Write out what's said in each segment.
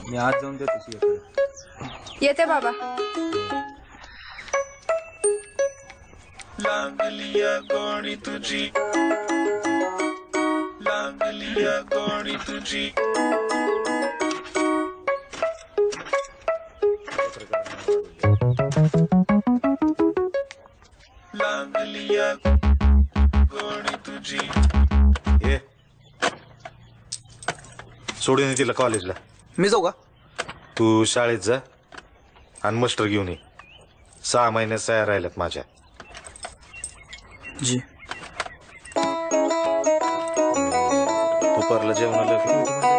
मी आज जाऊन देतो सीएकडे. येते बाबा. लागलिया गोडी तुझी, लागलिया गोडी तुझी. लागलिया गोडी तुझी. ये सोडून ये तिला कॉलेजला. मी जाऊ का? तू शाळेत जा आणि मास्टर घेऊन ये. 6 महिने सह्या राहिल्यात माझ्या. जी. दुपारला जेवणाला किती होती माझ्या?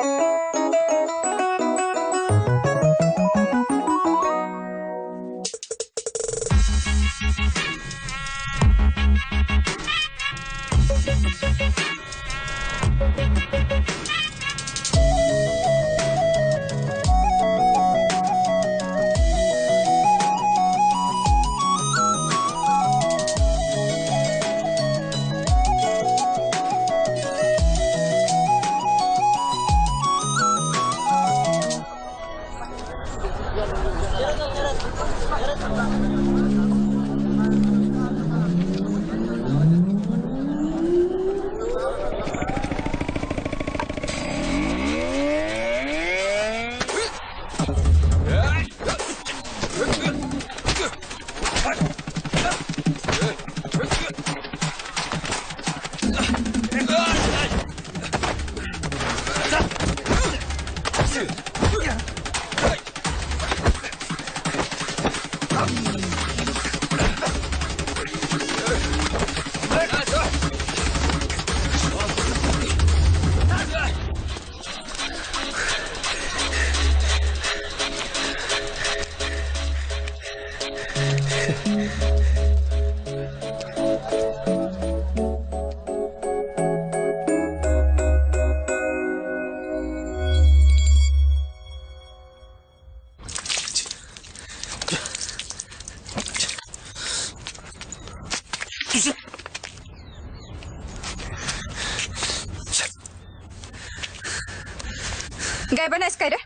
काय बनायस काय रे?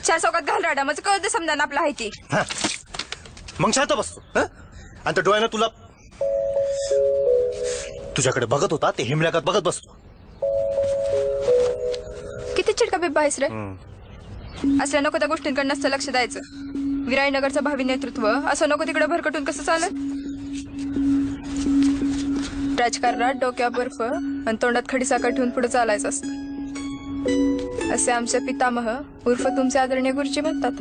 4 चौकात घाल राडा म्हणजे कळत समजा ना आपला हायती. मग शांत बसतो आणि त्या डोळ्यानं तुला तुझ्याकडे बघत होता ते हिमल्यागत बघत बसतो. किती चिडका बिब्बा आहेस रे. असल्या नको त्या गोष्टींकडे नसतं लक्ष द्यायचं. विराईनगरचं भावी नेतृत्व असं नको तिकडे भरकटून कसं चालेल. राजकारणात डोक्यावर बर्फ आणि तोंडात खडीसाखर ठेवून पुढे चालायचं असतं. असे आमचे पितामह उर्फ तुमचे आदरणीय गुरुजी म्हणतात.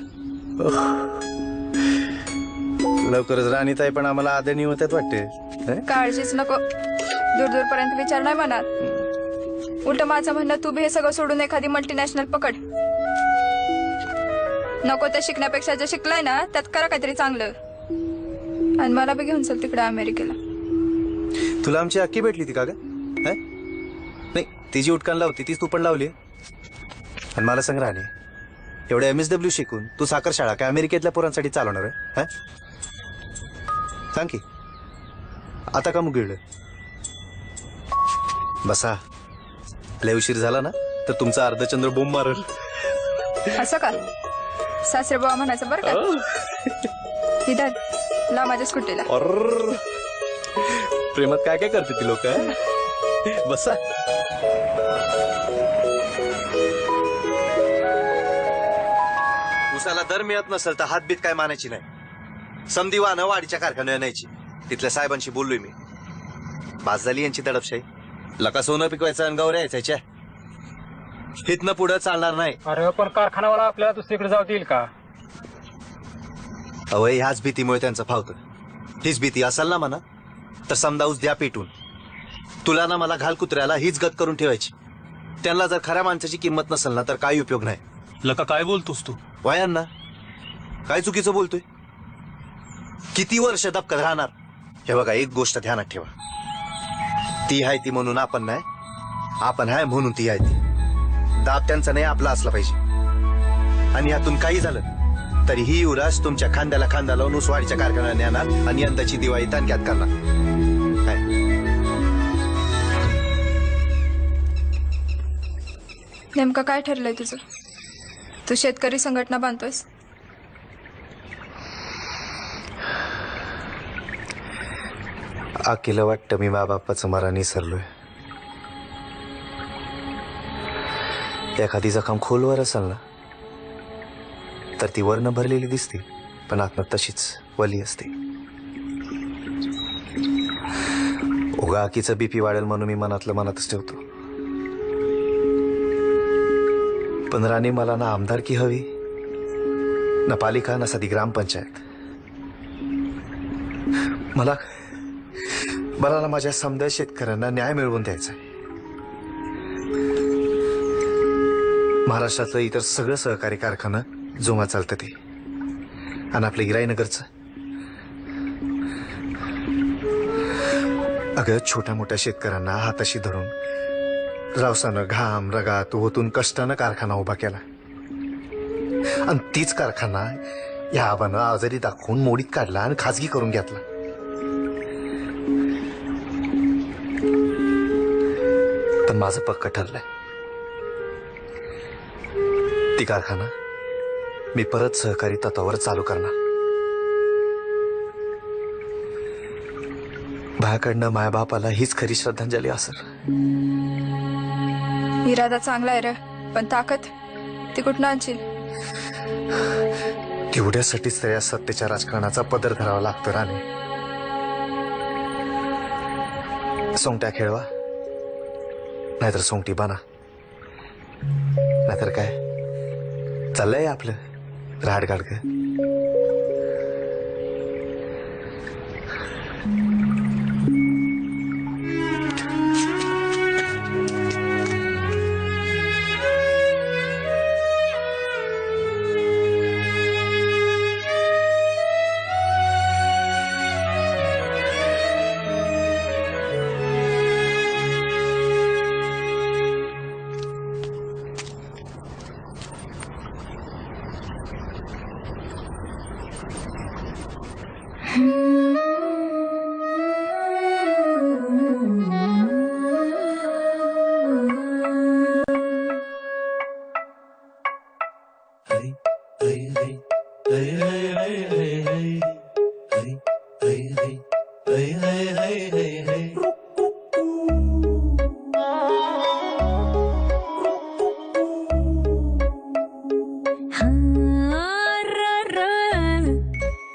लवकरच राणीताई पण आम्हाला आदरणीय होत्यात वाटते. काळजीच नको. दूर दूरपर्यंत विचार नाही मनात. उलट माझं म्हणणं तू बी हे सगळं सोडून एखादी मल्टीनॅशनल पकड. नको ते शिकण्यापेक्षा जे शिकलाय ना त्यात करा काहीतरी चांगलं. आणि मला बी घेऊन चल तिकडे अमेरिकेला. तुला आमची अक्की भेटली ती का ग? नाही तिची उठकान लावती तीच तू पण लावली. आणि मला सांग राणे, एवढ्या MSW शिकून तू साखर शाळा काय अमेरिकेतल्या पोरांसाठी चालवणार आहे? सांग की आता का मुगिळलं? बसा, लय उशीर झाला ना तर तुमचा अर्धचंद्र बोंब मारल. असं का? सासरे बाबा म्हणायचं बरं का. इधर ला माझ्या स्कूटीला. प्रेमात काय काय करते ती लोक. बसा. उसाला दर मिळत नसेल तर हातबीत काय मानायची नाही. समधी वाहनं वाडीच्या कारखान्यावर न्यायची. तिथल्या साहेबांशी बोललोय मी. बास झाली यांची दडपशाही. लका सोनं पिकवायचं आणि गौऱ्या यायच्या. हितनं पुढं चालणार नाही. अरे पण कारखानावाला आपल्याला दुसरीकडे जाऊ देईल का? अवय ह्याच भीतीमुळे त्यांचं फावतं. हीच भीती असेल ना म्हणा तर समजाऊच द्या पेटून. तुला ना मला घाल कुत्र्याला हीच गत करून ठेवायची. त्यांना जर खऱ्या माणसाची किंमत नसेल ना तर काही उपयोग नाही. लका काय बोलतोस तू? वयांना काय चुकीचं बोलतोय? किती वर्ष दबकत राहणार? हे बघा, एक गोष्ट ध्यानात ठेवा. ती आहे ती म्हणून आपण नाही, आपण आहे म्हणून ती आहे ती. दाब त्यांचा नाही, आपला असला पाहिजे. आणि यातून काही झालं तरी ही युवराज तुमच्या खांद्याला खांदा लावून उसवाडीच्या कारखान्यात नेणार आणि यंदाची दिवाळी ताणक्यात करणार. नेमकं काय ठरलंय तुझं? तू शेतकरी संघटना बांधतोयस? आकीला वाटतं मी बापाचं मरण विसरलोय. एखादी जखम खोलवर असेल ना तर ती वरनं भरलेली दिसते, पण आतनं तशीच वली असते. उगा आकीचं बीपी वाढेल म्हणून मी मनातलं मनातच ठेवतो. पण राणी, मला ना आमदारकी हवी, ना पालिका, ना साधी ग्रामपंचायत. मला ना माझ्या समजा शेतकऱ्यांना न्याय मिळवून द्यायचा आहे. महाराष्ट्रातलं इतर सगळं सहकारी कारखाना जोमा चालतं ते, आणि आपलं हिराईनगरचं. अगं, छोट्या मोठ्या शेतकऱ्यांना हाताशी धरून रावसानं घाम रगात ओतून कष्टानं कारखाना उभा केला, आणि तीच कारखाना या आबानं आजारी दाखवून मोडीत काढला आणि खाजगी करून घेतला. पण माझं पक्क ठरलंय, ती कारखाना मी परत सहकारी तत्वावर चालू करणार. भायाकडनं मायबापाला हीच खरी श्रद्धांजली असेल. इरादा चांगला आहे रे, पण ताकद ती कुठनं आणशील? तेवढ्यासाठीच तर या सत्तेच्या राजकारणाचा पदर धरावा लागतो राणे. सोंगट्या खेळवा, नाहीतर सोंगटी बना. नाहीतर काय चाललंय आपलं राडगाडग.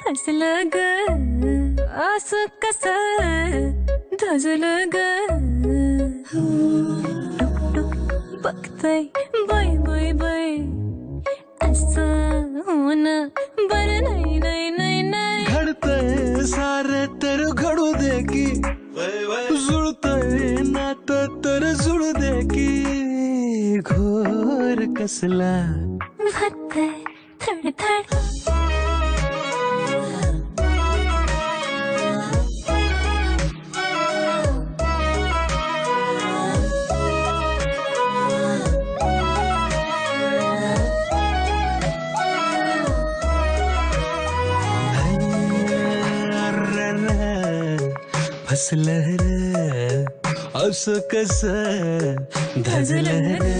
हसलं ग असं कसं धजलं ग टुक टुक बघतय बाय बाय बाय असं होणं बरं नाही नाही नाही नाही. घडतंय सारे तर घडू दे की, जुळतंय नातं तर जुळू दे की. घोर कसला वाटतंय थड थड फसलं र असं कसं धजलं र.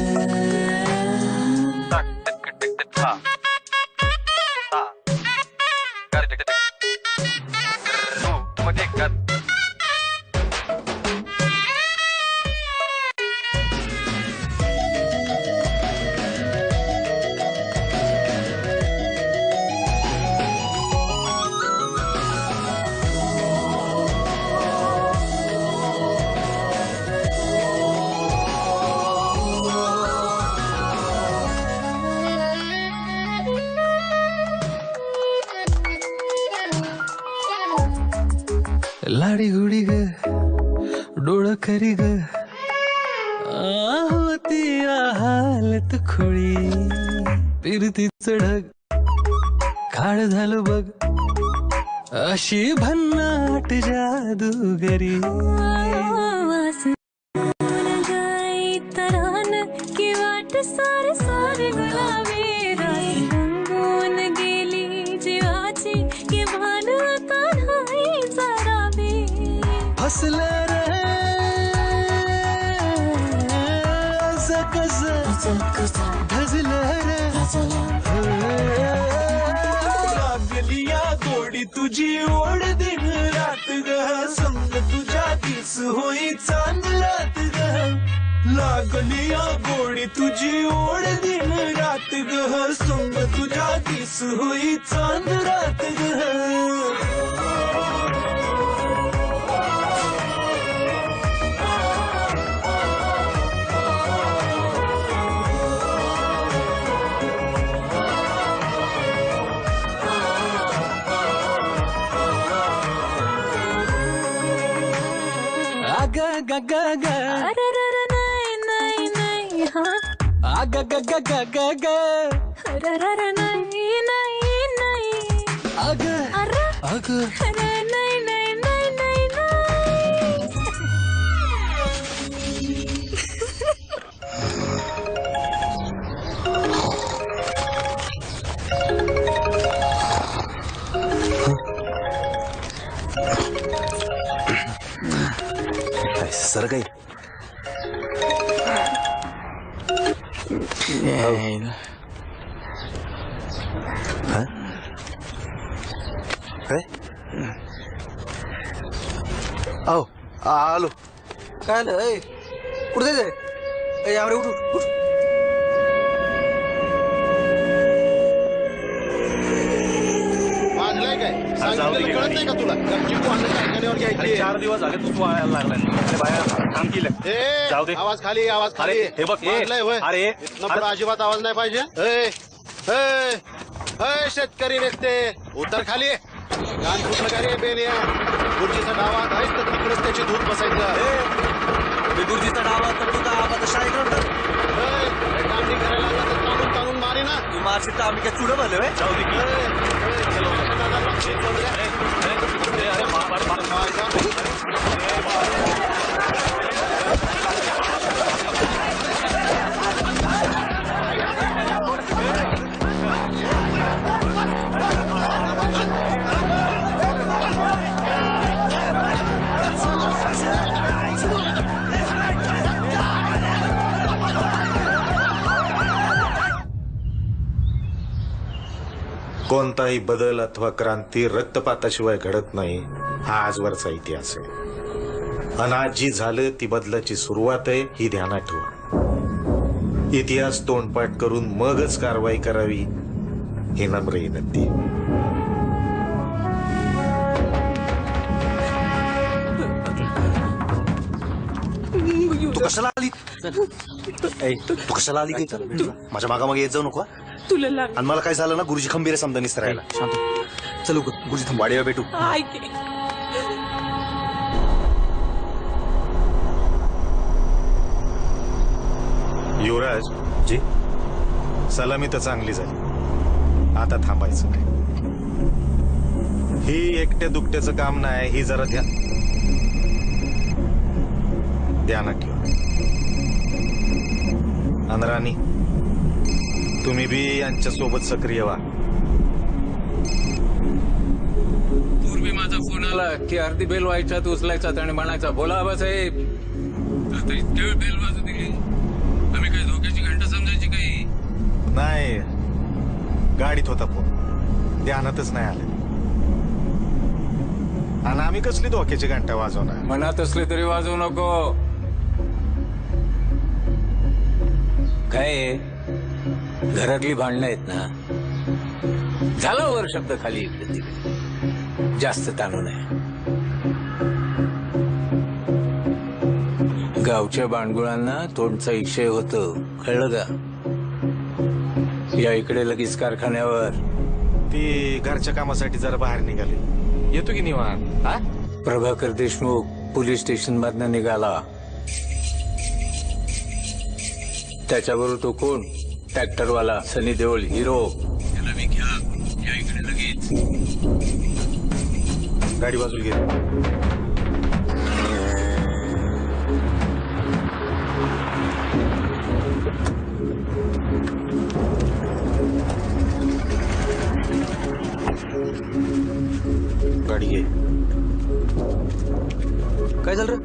लाडी गुडी ग डोळं खरी ग होती हालत खोळी. फिरती चढग काळ झालं बघ अशी भन्नाट जादूगरी. की वाट सारे सारे गुलाबी रात रंगून गेली जीवाची की भान आता नाही जरा बी. फसलं रे असं कसं लागलिया गोडी तुझी ओढ दिन रात ग संग तुझ्या दिस होई चांदरात ग लागलिया गोडी तुझी ओढ दिन रात ग संग तुझ्या दिस होई चांदरात ग ग ग ग अररर नाही नाही नाही हा ग ग ग ग ग ग अररर नाही नाही नाही अग अर अग अरे नाही नाही नाही नाही नाही सर काही आलो काय आलं कुठे जायचंय यावर उठ उठ वाजलाय काय सांगितलेलं कळत नाही का तुला गपचीप वाजलं कारखान्यावर घ्यायची 4 दिवस झाले तू वायाला लागलाय बाया काम केलं ए, जाऊ दे. आवाज खाली आवाज खाली अरे, हे बघ, ए, वाजलाय होय. अरे, इथनं पुढं अजिबात आवाज नाही पाहिजे ए, ए, ए, शेतकरी नेते उतर खाली गाण कुठलं का रे बेनिया गुरुजीचा डावात आहेच तर तिकडेच त्याची धूत बसायचं गुरुजीचा डावा तर तुझा आवाज शाळेकडे ए, हे काम नाही करायला लागलं तर ताणून ताणून मारे ना तू मारशील तर आम्ही काय चुडं भरलं व्हय? जाऊ दे की. चलो अरे कोणताही बदल अथवा क्रांती रक्तपाताशिवाय घडत नाही हा आजवरचा इतिहास आहे. आणि आज जी झालं ती बदलाची सुरुवात आहे ही ध्यानात ठेवा. इतिहास तोंडपाठ करून मगच कारवाई करावी ही नम्र विनंती. तू कशाला आली तू कशाला आली काही माझ्या मागामागे येत जाऊ नको हा? तुला लाग आणि मला काय झालं ना गुरुजी खंबीर समजा निसरायला शांत चल गुरुजी थांब वाडीवर भेटू ऐक युवराज जी सलामी तर चांगली झाली आता थांबायचं नाही. ही एकट्या दुकट्याचं काम नाही ही जरा ध्यानात ठेवा. आणि राणी तुम्ही बी यांच्या सोबत सक्रिय व्हा. पूर्वी माझा फोन आला की अर्धी बेल व्हायच्यात उचलायचा आणि म्हणायचा बोला आबासाहेब. आता इतक्या वेळ बेल वाजू दिली आम्ही काही धोक्याची घंटा समजायची काही नाही गाडीत होता फोन ध्यानातच नाही आले. आणि आम्ही कसली धोक्याची घंटा वाजवणार. मनात असले तरी वाजवू नको. काय घरातली भांडणं आहेत ना झाला वर शब्द खाली इकडे तिकडे जास्त ताणू नये. गावच्या बांडगुळांना तोंडचा इक्षय होतो कळलं का. या इकडे लगेच कारखान्यावर. ती घरच्या कामासाठी जरा बाहेर निघाली येतो की निवांत. हा प्रभाकर देशमुख पोलीस स्टेशन मधनं निघाला. त्याच्याबरोबर तो कोण ट्रॅक्टरवाला सनी देओल हिरो त्याला मी घ्या या इकडे लगेच. गाडी बाजूला घे. गाडी घे. काय झालं रे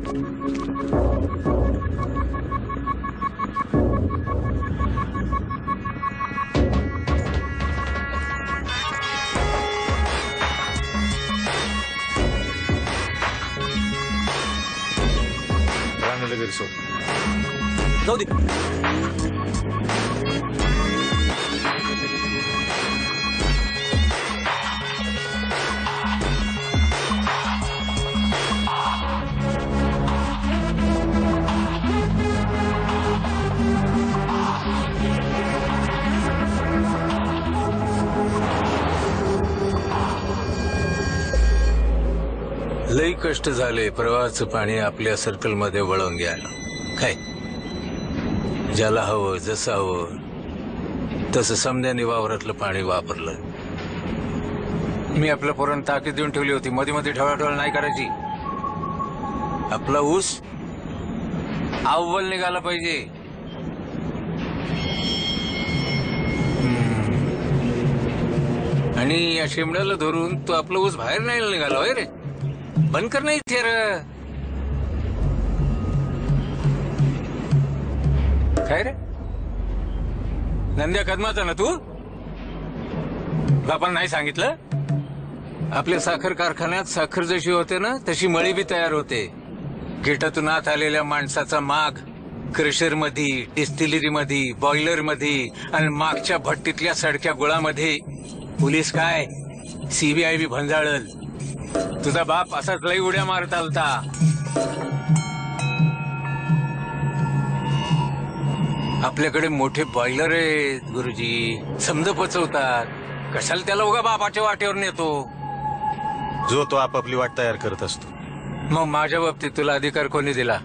जाऊ दे. लई कष्ट झाले प्रवाहाचं पाणी आपल्या सर्कलमध्ये वळवून घ्यायला. काय ज्याला हवं जसं हवं तसं समद्याने वावरातलं पाणी वापरलं. मी आपल्या पोरांना ताकीद देऊन ठेवली होती, मध्ये मध्ये ठेवाठेवा नाही करायची. आपला ऊस अव्वल निघाला पाहिजे. आणि या शेमड्याला धरून तो आपला ऊस बाहेर नाही निघाला होय रे. बंद कर नाही थे काय रे नंद्या कदमाचा ना तू बापाला नाही सांगितलं. आपल्या साखर कारखान्यात साखर जशी होते ना तशी मळी बी तयार होते. गेटातून आत आलेल्या माणसाचा माग क्रशर मध्ये, डिस्टिलरी मध्ये, बॉयलर मध्ये आणि मागच्या भट्टीतल्या सडक्या गुळामध्ये पोलीस काय सीबीआय बी भंजाळल. तुझा बाप असाच लई उड्या मारत आलता. आपल्याकडे मोठे बॉयलर आहेत गुरुजी, समज पचवतात. कशाला त्याला उगा बापाच्या वाटेवर नेतो. जो तो आपापली वाट तयार करत असतो. मग माझ्या बाबतीत तुला अधिकार कोणी दिला?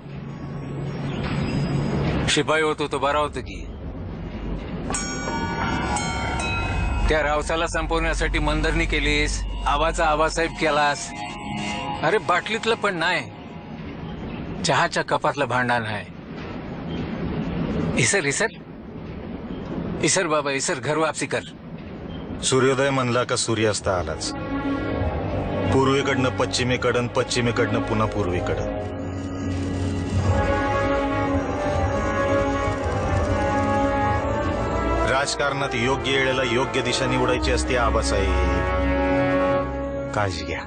शिपाई होतो तो बरा होतो की. त्या रावसाला संपवण्यासाठी मंदरणी केलीस, आबाचा आबासाहेब केलास. अरे बाटलीतलं पण नाही, चहाच्या कपातलं भांडण आहे. इसर इसर इसर बाबा इसर, घर वापसी कर. सूर्योदय म्हणला का सूर्यास्त आलाच. पूर्वेकडनं पश्चिमेकडं, पश्चिमेकडनं पुन्हा पूर्वेकडं. राजकारणात योग्य वेळेला योग्य दिशा निवडायची असते आबासाहेब. काळजी घ्या.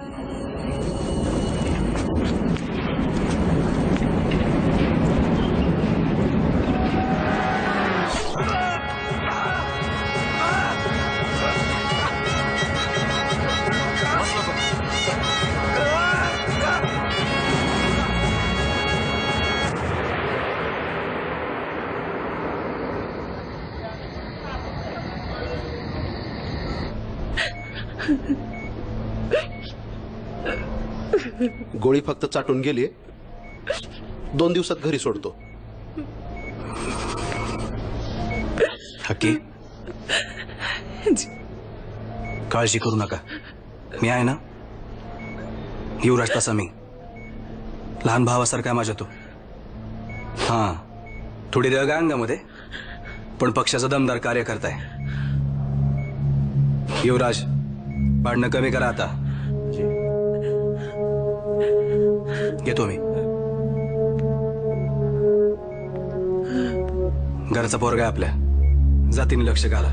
गोळी फक्त चाटून गेली, 2 दिवसात घरी सोडतो. हक्की काळजी करू नका, मी आहे ना. युवराज तसा मी लहान भावासारखा आहे माझ्या तो. हा थोडी रग आहे अंगामध्ये, पण पक्षाचा दमदार कार्यकर्ता आहे. युवराज भांडणं कमी करा आता. येतो मी. घरचा पोरगा आहे आपल्या, जातीने लक्ष घाला.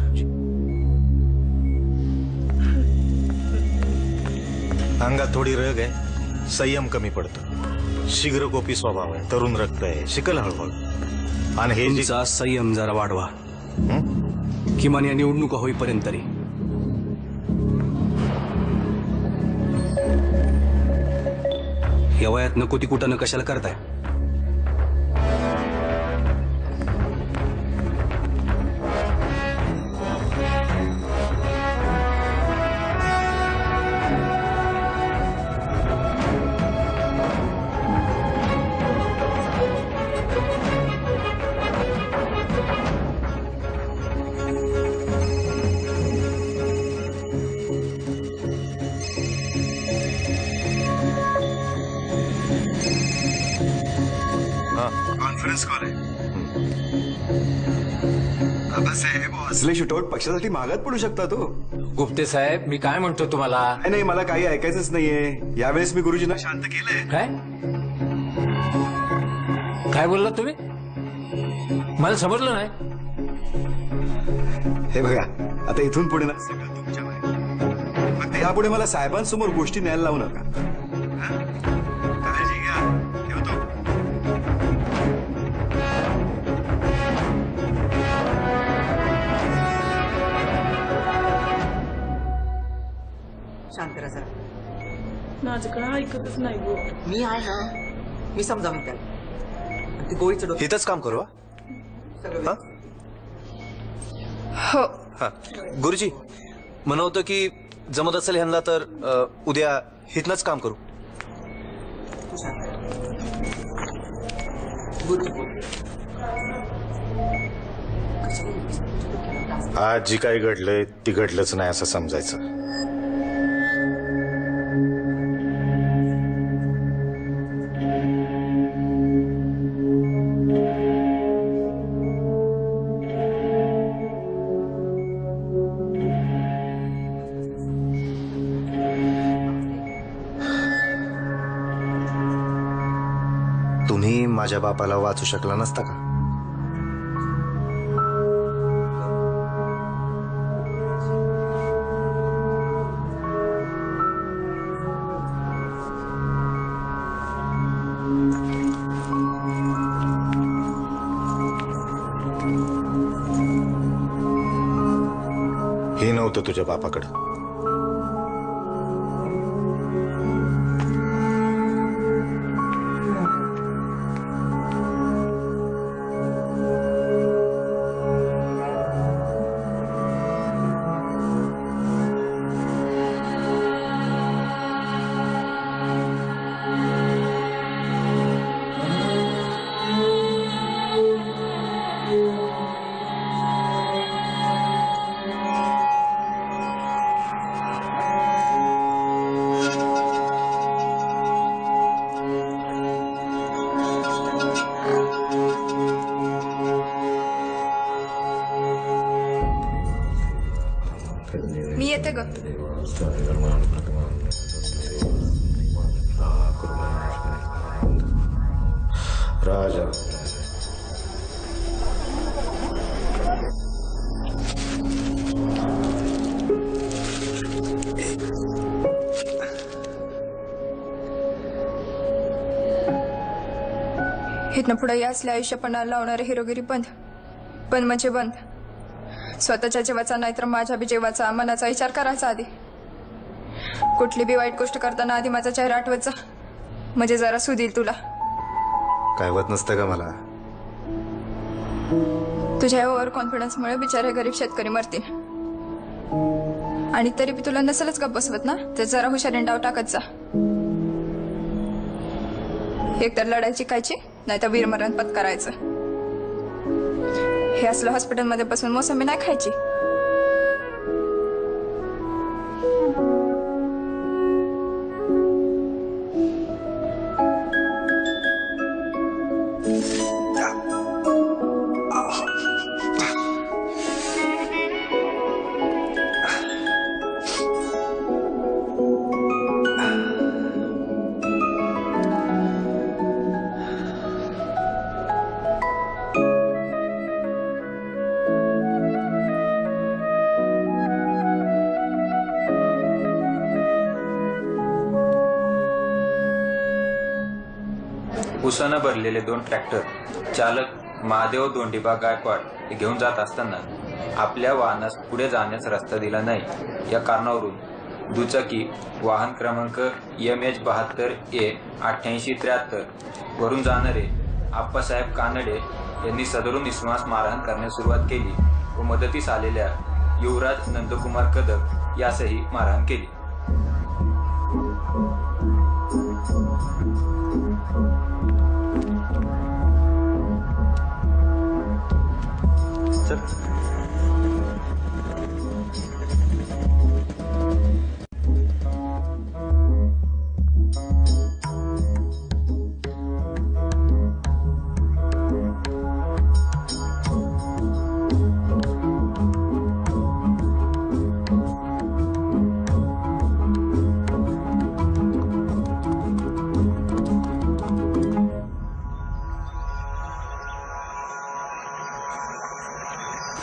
अंगात थोडी रग आहे, संयम कमी पडतो. शीघ्रकोपी स्वभाव आहे, तरुण रक्त आहे, शिकल हळूहळू. आणि हे तुमचा संयम जरा वाढवा, किमान या निवडणुका होईपर्यंत तरी. या वयात नको ती कुठं न कशाला करताय. कॉन्फरन्स कॉल आहे. आबासाहेब असले शुटआउट पक्षासाठी महागात पडू शकता तो. गुप्ते साहेब मी काय म्हणतो तुम्हाला. नाही मला काही ऐकायचंच नाहीये. यावेळेस मी गुरुजींना शांत केलंय. काय काय बोलला तुम्ही? मला समजलं नाही. हे बघा आता इथून पुढे ना सगळं तुमच्यावर आहे. फक्त यापुढे मला साहेबांसमोर गोष्टी न्यायला लावू नका. काळजी घ्या. ठेवतो. माझं काय ऐकतच नाही गो. मी आहे ना, मी समजावून त्याला. ती गोळीचं डोकं इथंच काम करू हा? हो. हा गुरुजी म्हणत होतं की जमत असेल ह्यांना तर उद्या इथनच काम करू. आज जी काही घडलंय ती घडलंच नाही असं समजायचं. तुम्ही माझ्या बापाला वाचू शकला नसता का? हे नव्हतं तुझ्या बापाकडं. मी येते ग. राजा इथनं पुढे या असल्या आयुष्यपणाला लावणारे हिरोगिरी बंद. बंद म्हणजे बंद. स्वतःच्या जीवाचा नाही तर माझ्या बी जीवाचा मनाचा विचार करायचा आधी. कुठली बी वाईट गोष्ट करताना आधी माझा चेहरा आठवत जा, म्हणजे जरा सुधील तुला. काय होत नसतं का मला? तुझ्या ओव्हर कॉन्फिडन्समुळे बिचारे गरीब शेतकरी मरतील. आणि तरी बी तुला नसेलच गप बसवत ना, तर जरा हुशारीने डाव टाकत जा. एक तर लढाई जिंकायची, नाही तर वीरमरण पत्करायचं. हे असलं हॉस्पिटलमध्ये बसून मोसंबी नाही खायची. उसानं भरलेले 2 ट्रॅक्टर चालक महादेव दोंडीबा गायकवाड हे घेऊन जात असताना आपल्या वाहनास पुढे जाण्यास रस्ता दिला नाही. या कारणावरून दुचाकी वाहन क्रमांक MH72A 8873 वरून जाणारे आप्पासाहेब कानडे यांनी सदरून इसमास मारहाण करण्यास सुरुवात केली व मदतीस आलेल्या युवराज नंदकुमार कदम यासही मारहाण केली.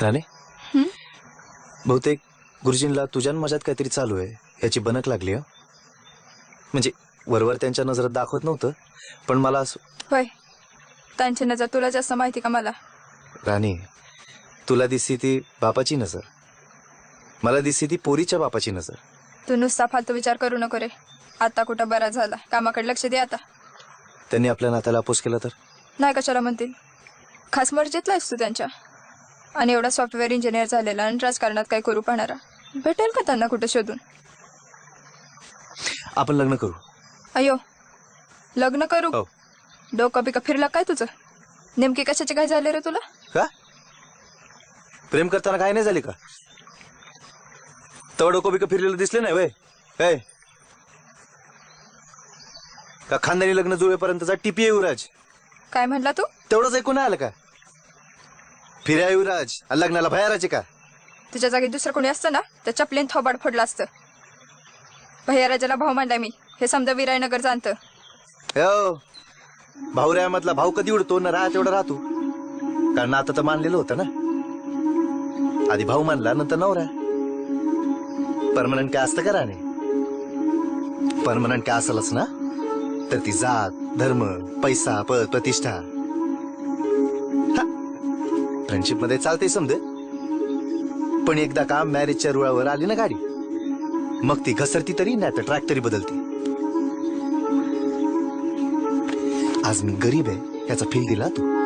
राणे, बहुतेक गुरुजींना तुझ्या माझ्यात काहीतरी चालू आहे याची बनक लागली. म्हणजे वरवर त्यांच्या नजरात दाखवत नव्हतं, पण मला होय, त्यांची नजर तुला जास्त माहिती का मला? राणे, तुला दिसती ती बापाची नजर, मला दिसती ती पोरीच्या बापाची नजर. तू नुसता फालतू विचार करू नको रे. आता कुठं बरा झाला, कामाकडे लक्ष दे आता. त्यांनी आपल्या नात्याला अपोज केला तर? नाही कशाला म्हणतील, खास मर्जीतलायस तू त्यांच्या. आणि एवढा सॉफ्टवेअर इंजिनियर झालेला आणि राजकारणात काय करू पाहणारा भेटेल का त्यांना कुठं शोधून? आपण लग्न करू. अयो लग्न करू? हो. डोकं बिका फिरला काय तुझं? नेमकी कशाचे काय झाले रे तुला? का प्रेम करताना काय नाही झाले का? तव डोकं बिकं फिरलेलं दिसले नाही वय का खानदानी लग्न जुळेपर्यंतचा टिपी युवराज? काय म्हणला तू? तेवढंच ऐकून नाही आलं का? फिर्या युवराज आणि लग्नाला भयाराचे का? तुझ्या जागी दुसरं कोणी असतं ना तर चपलीन थोबाड फोडलं असतं. भैयाराजाला भाऊ मांडला मी, हे समजा विरायनगर जाणतं. हो, भाऊरायामधला भाऊ कधी उडतो ना राहत एवढं राहतो. कारण आता तर मानलेलं होतं ना, आधी भाऊ मानला नंतर नवरा. परमनंट काय असतं का राणे? परमनंट काय असलच ना तर ती जात, धर्म, पैसा, पद, प्रतिष्ठा. फ्रेंडशिप मध्ये चालते समजे, पण एकदा का मॅरेजच्या रुळावर आली ना गाडी, मग ती घसरती तरी नाही तर ट्रॅक तरी बदलती. आज मी गरीब आहे याचा फील दिला तू.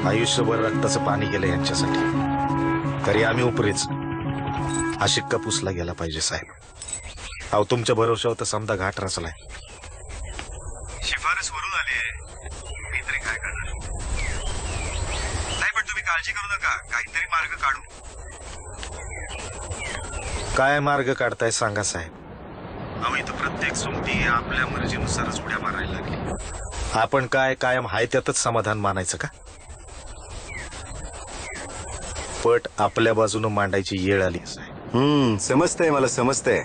आयुष्यभर रक्ताचं पाणी गेलं यांच्यासाठी, तरी आम्ही उपरीच. हा शिक्का पुसला गेला पाहिजे साहेब. अहो तुमच्या भरोशावर तर समजा घाट रचलाय. शिफारस वरून आली आहे, मी तरी काय करणार? नाही पण तुम्ही काळजी करू नका, काहीतरी मार्ग काढू. काय मार्ग काढताय सांगा साहेब. अहो इथं प्रत्येक सोमती आपल्या मर्जीनुसारच उड्या मारायला लागली. आपण काय कायम हाय त्यातच समाधान मानायचं का? पट आपल्या बाजूनं मांडायची येळ आली साहेब. समजतंय, मला समजतंय,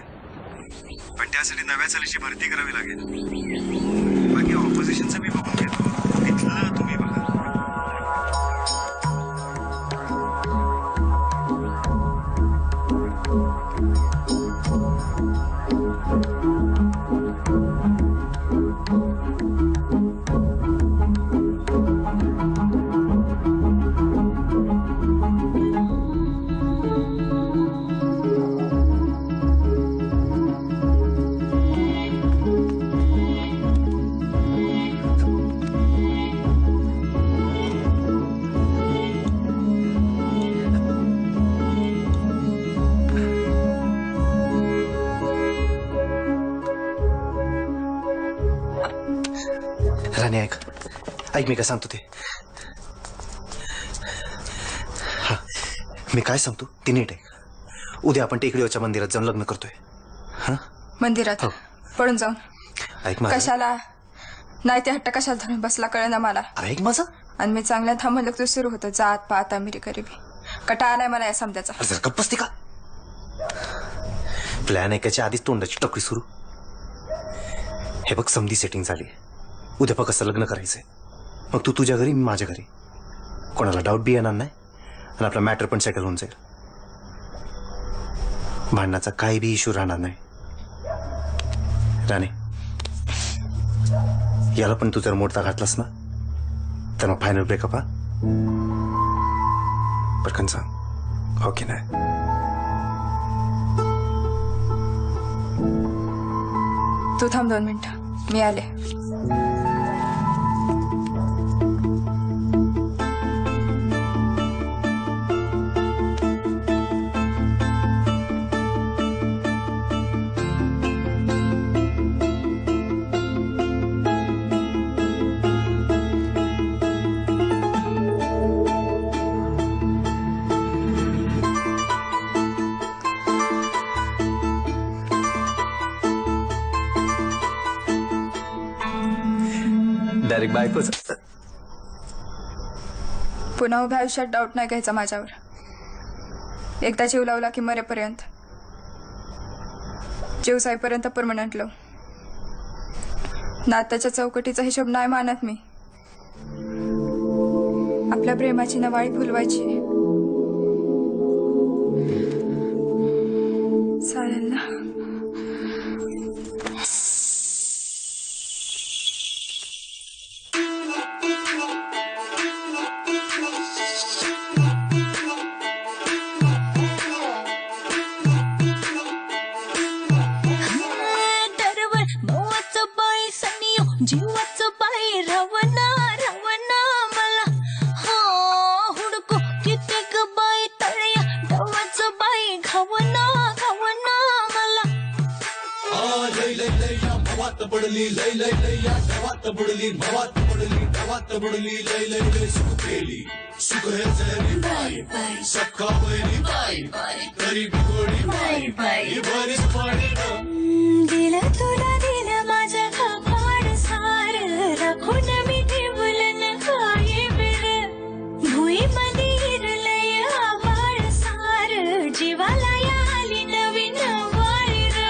पण त्यासाठी नव्या चालीची भरती करावी लागेल. बाकी ऑपोजिशनचं मी बघून घेतो, इथलं तुम्ही बघा. राणे ऐक मी काय सांगतो ते. हा, मी काय सांगतो ते नीट आहे. उद्या आपण टेकडीवरच्या मंदिरात जाऊन लग्न करतोय. हा, मंदिरात पळून जाऊन? ऐक माझं. कशाला? नाही ते हट्ट कशाला धरून बसला कळना मला. अरे ऐक माझं. आणि मी चांगल्या थांबलं तू सुरू होतं जात पात अमिरी गरिबी. कटा आलाय मला या समजाचा. अरे जर गप्प बसते का? प्लॅन ऐकायच्या आधीच तोंडाची टकरी सुरू. हे बघ समधी सेटिंग झाली, उद्या फक्त कसं लग्न करायचंय. मग तू तुझ्या घरी, मी माझ्या घरी. कोणाला डाऊट बी येणार नाही आणि आपला मॅटर पण सेटल होऊन जाईल. भांडणाचा काही बी इश्यू राहणार नाही. राणे, याला पण तू जर मोडता घातलास ना तर मग फायनल ब्रेकअप. हा पटकन सांग, हो की नाही? तू थांब 2 मिनिटं, मी आले. डायरेक्ट बायकोच. पुन्हा उभ्या आयुष्यात डाऊट नाही घ्यायचा माझ्यावर. एकदा जीव लावला की मरेपर्यंत, जीव जाईपर्यंत परमनंट लव. नात्याच्या चौकटीचा हिशोब नाही मानत मी. आपल्या प्रेमाची नवाळी फुलवायची. चालेल ना? जीवाचं बाई रवना रवना मला हो हुडको कित्येक बाई तळया डवाचं बाई घावना घावना मला लय लय लय या भवात पडली लय लय लय या डवात बुडली भवात पडली डवात बुडली लय लय लय सुख केली सुख हे जरी बाई सखा बरी बाई तरी बिघोडी बाई बरीच पाणी दिलं तुला दिलं माझं खापाड सार राखून मी ठेवलं काय बिर भुई मध्ये हिरलय आभाळ सार जीवाला आली नवीन वाळीर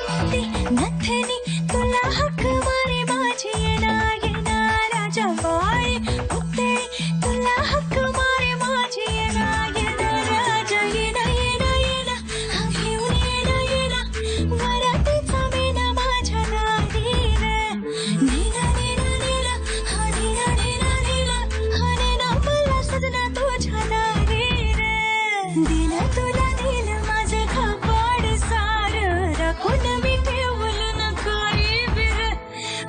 नथनी तुला हक मारे माझी येणा येणा राजा बाळी पुतळी तुला हक मारे माझी येणा येणा राजा येणा येणा येणा घेऊन येणा येणा वरातीचा मेना माझ्या नारीर नेना नेना नेना हा नेना नेना नेना हा नेना मला सजना तुझ्या नारीर दिलं तुला दिलं माझं खापाड सार राखून मी ठेवलं न काही बिर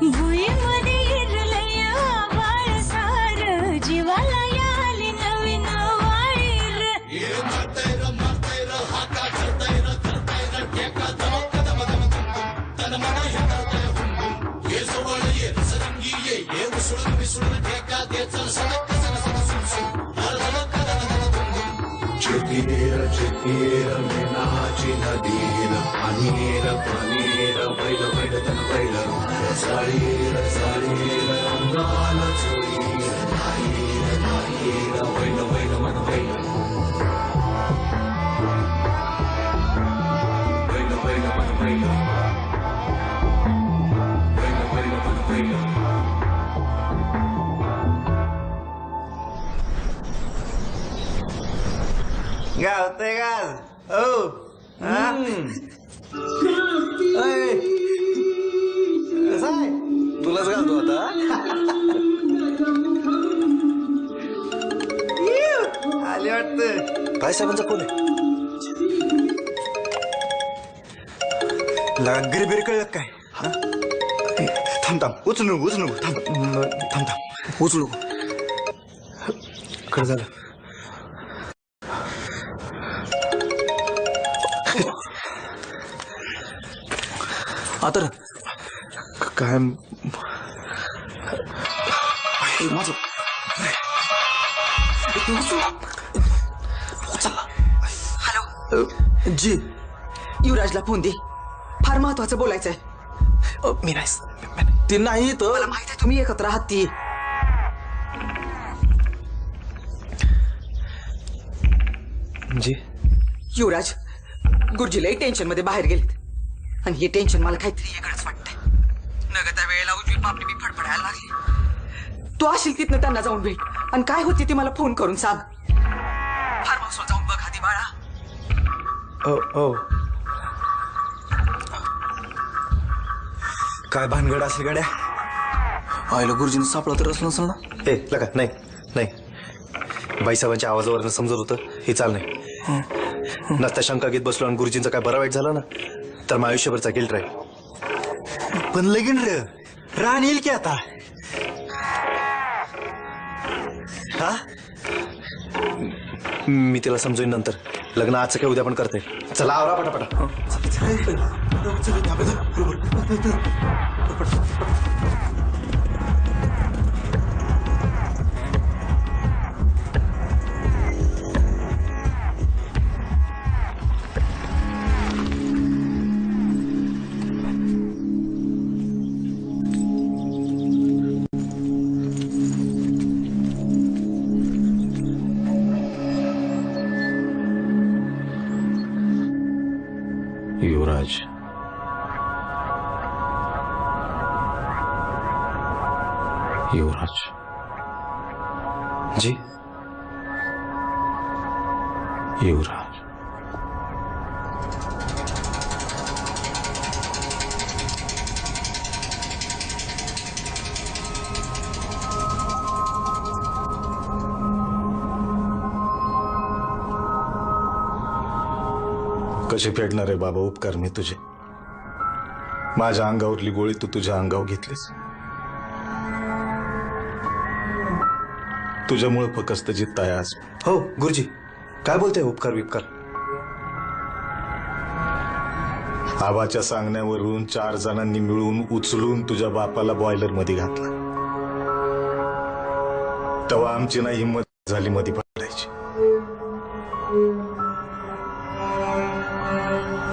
भुई मध्ये हिरलय आभाळ सार जीवाला आली नवीन वाळीर चितीर मेनाची नदीर पाणीर पाणीर बैल बैल तन बैल साळीर साळीर अंगाल चोळीर नाहीर नाहीर बैल बैल मन बैल बैल बैल मन बैल बैल बैल मन बैल गावते गाल हो तुलाच घालतो आता आले वाटत काय साहेबांचा कोण आहे गरिबीर कळलं काय थांब थांब उचलू उचलू थांब थांब थांब उचलू कळ झालं आता काय माझं हॅलो जी युवराजला फोन दे फार महत्वाचं बोलायचंय मी नाही ते नाही तर मला माहिती आहे तुम्ही एकत्र आहात ती म्हणजे युवराज गुरुजीलाही टेन्शन मध्ये बाहेर गेलेत आणि हे टेन्शन मला काहीतरी वेगळंच वाटतंय नग त्या वेळेला उजवी पापडी मी फडफडायला लागली तू असशील तिथनं त्यांना जाऊन भेट आणि काय होते ते मला फोन करून सांग फार्म हाऊसवर जाऊन बघ आधी बाळा काय भानगड असेल गड्या आईला गुरुजींचा सापळा तर असला नसेल ना? ए लगा नाही नाही, बाईसाहेबांच्या आवाजावरनं समजत होतं हे चाल नाही. नसता शंका घेत बसलो आणि गुरुजींचं काय बरं वाईट झालं ना तर मग आयुष्यभरचा गिल्ट राहील. पण लगीन रान येईल की आता. हा मी तिला समजून नंतर. लग्न आजचं काय उद्या पण करते. चला आवरा पटापटा. युवराज, युवराज जी युवराज, कसे फेडणार आहे बाबा उपकार मी तुझे? माझ्या अंगावरली गोळी तू तुझ्या अंगावर घेतलीस. तुझ्यामुळे फकस्त जितताय आज. हो गुरुजी काय बोलते उपकार विपकार. आबाच्या सांगण्यावरून 4 जणांनी मिळून उचलून तुझ्या बापाला बॉयलर मध्ये घातला. तेव्हा आमची नाही हिंमत झाली मध्ये पडायची.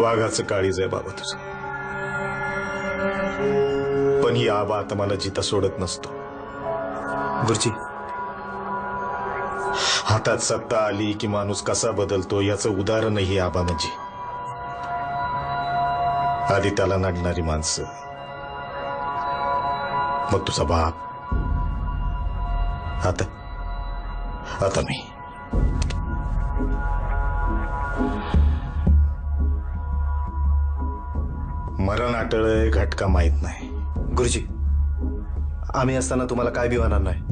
वाघाचं काळीज आहे बाबा तुझं. पण ही आबा आता मला जिता सोडत नसतो. गुरुजी हातात सत्ता आली की माणूस कसा बदलतो याचं उदाहरण ही आबा म्हणजे. आधी त्याला नाडणारी माणसं, मग तुझा बाप, आता मी. मरण अटळ घटका माहित नाही. गुरुजी आम्ही असताना तुम्हाला काय बी होणार नाही.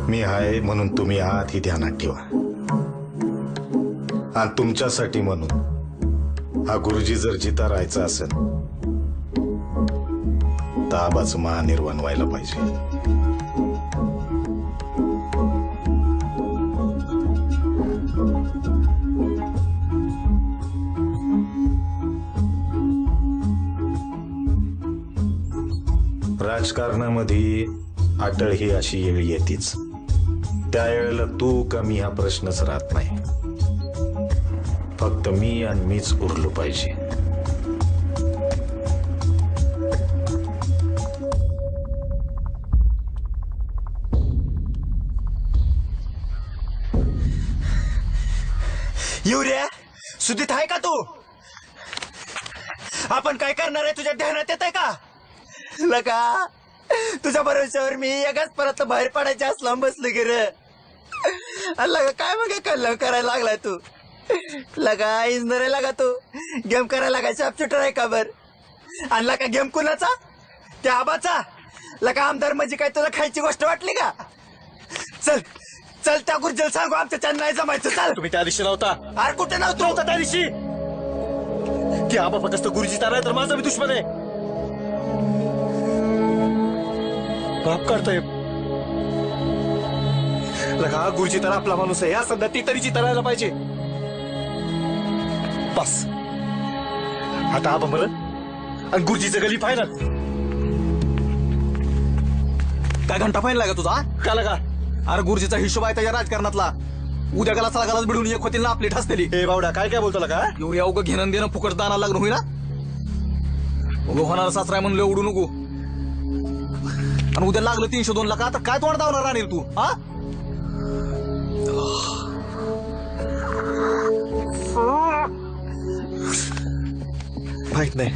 मी आहे म्हणून तुम्ही आहात ही ध्यानात ठेवा. आणि तुमच्यासाठी म्हणून हा गुरुजी जर जिता राहायचा असेल तर आबाचं महानिर्वाण व्हायला पाहिजे. राजकारणामध्ये अटळ ही अशी येळ येतीच. त्या वेळेला तू का मी हा प्रश्नच राहत नाही. फक्त मी आणि मीच उरलो पाहिजे. युरिया सुधीत आहे का तू? आपण काय करणार आहे तुझ्या ध्यानात येत आहे का? लगा तुझ्या भरोश्यावर मी एकाच परत बाहेर पडायच्या असला बसलो की रे. लगा काय मग कल्ला करायला लागलाय तू? लगा इंजनर आहे लगा तू. गेम करायला लागा शॉपशूटर आहे का बर? आणि लगा गेम कुणाचा? त्या आबाचा. लगा आमदार म्हणजे काय तुला खायची गोष्ट वाटली का? चल चल त्या गुरुजीला सांगू आमच्या नाही जमायचं. चाल. तुम्ही त्या दिवशी नव्हता. अरे कुठे नव्हतो त्या दिवशी की आबा फक्त गुरुजी तारा तर माझा मी दुश्मन आहे. बाप काढतोय लगा. गुरुजी तर आपला माणूस आहे. या सध्या ती तरी जितायला पाहिजे. बस आता आबा मरण आणि गुरुजीचं गली फायनल. काय घंटा फाईन लागा तुझा? का लगा? अरे गुरुजीचा हिशोब आहे त्याच्या राजकारणातला. उद्या गला सला गलाच भिडून एक होतील ना आपली ठसलेली. ए बावडा काय काय बोलतो का? एवढी अवघं घेणं देणं फुकट दाना लागणं होईना. उगं होणार सासरा म्हणलं उडू नको. आणि उद्या लागलं 302 लाख तर काय तोंड दावणार राहणार तू? हा माहित नाही.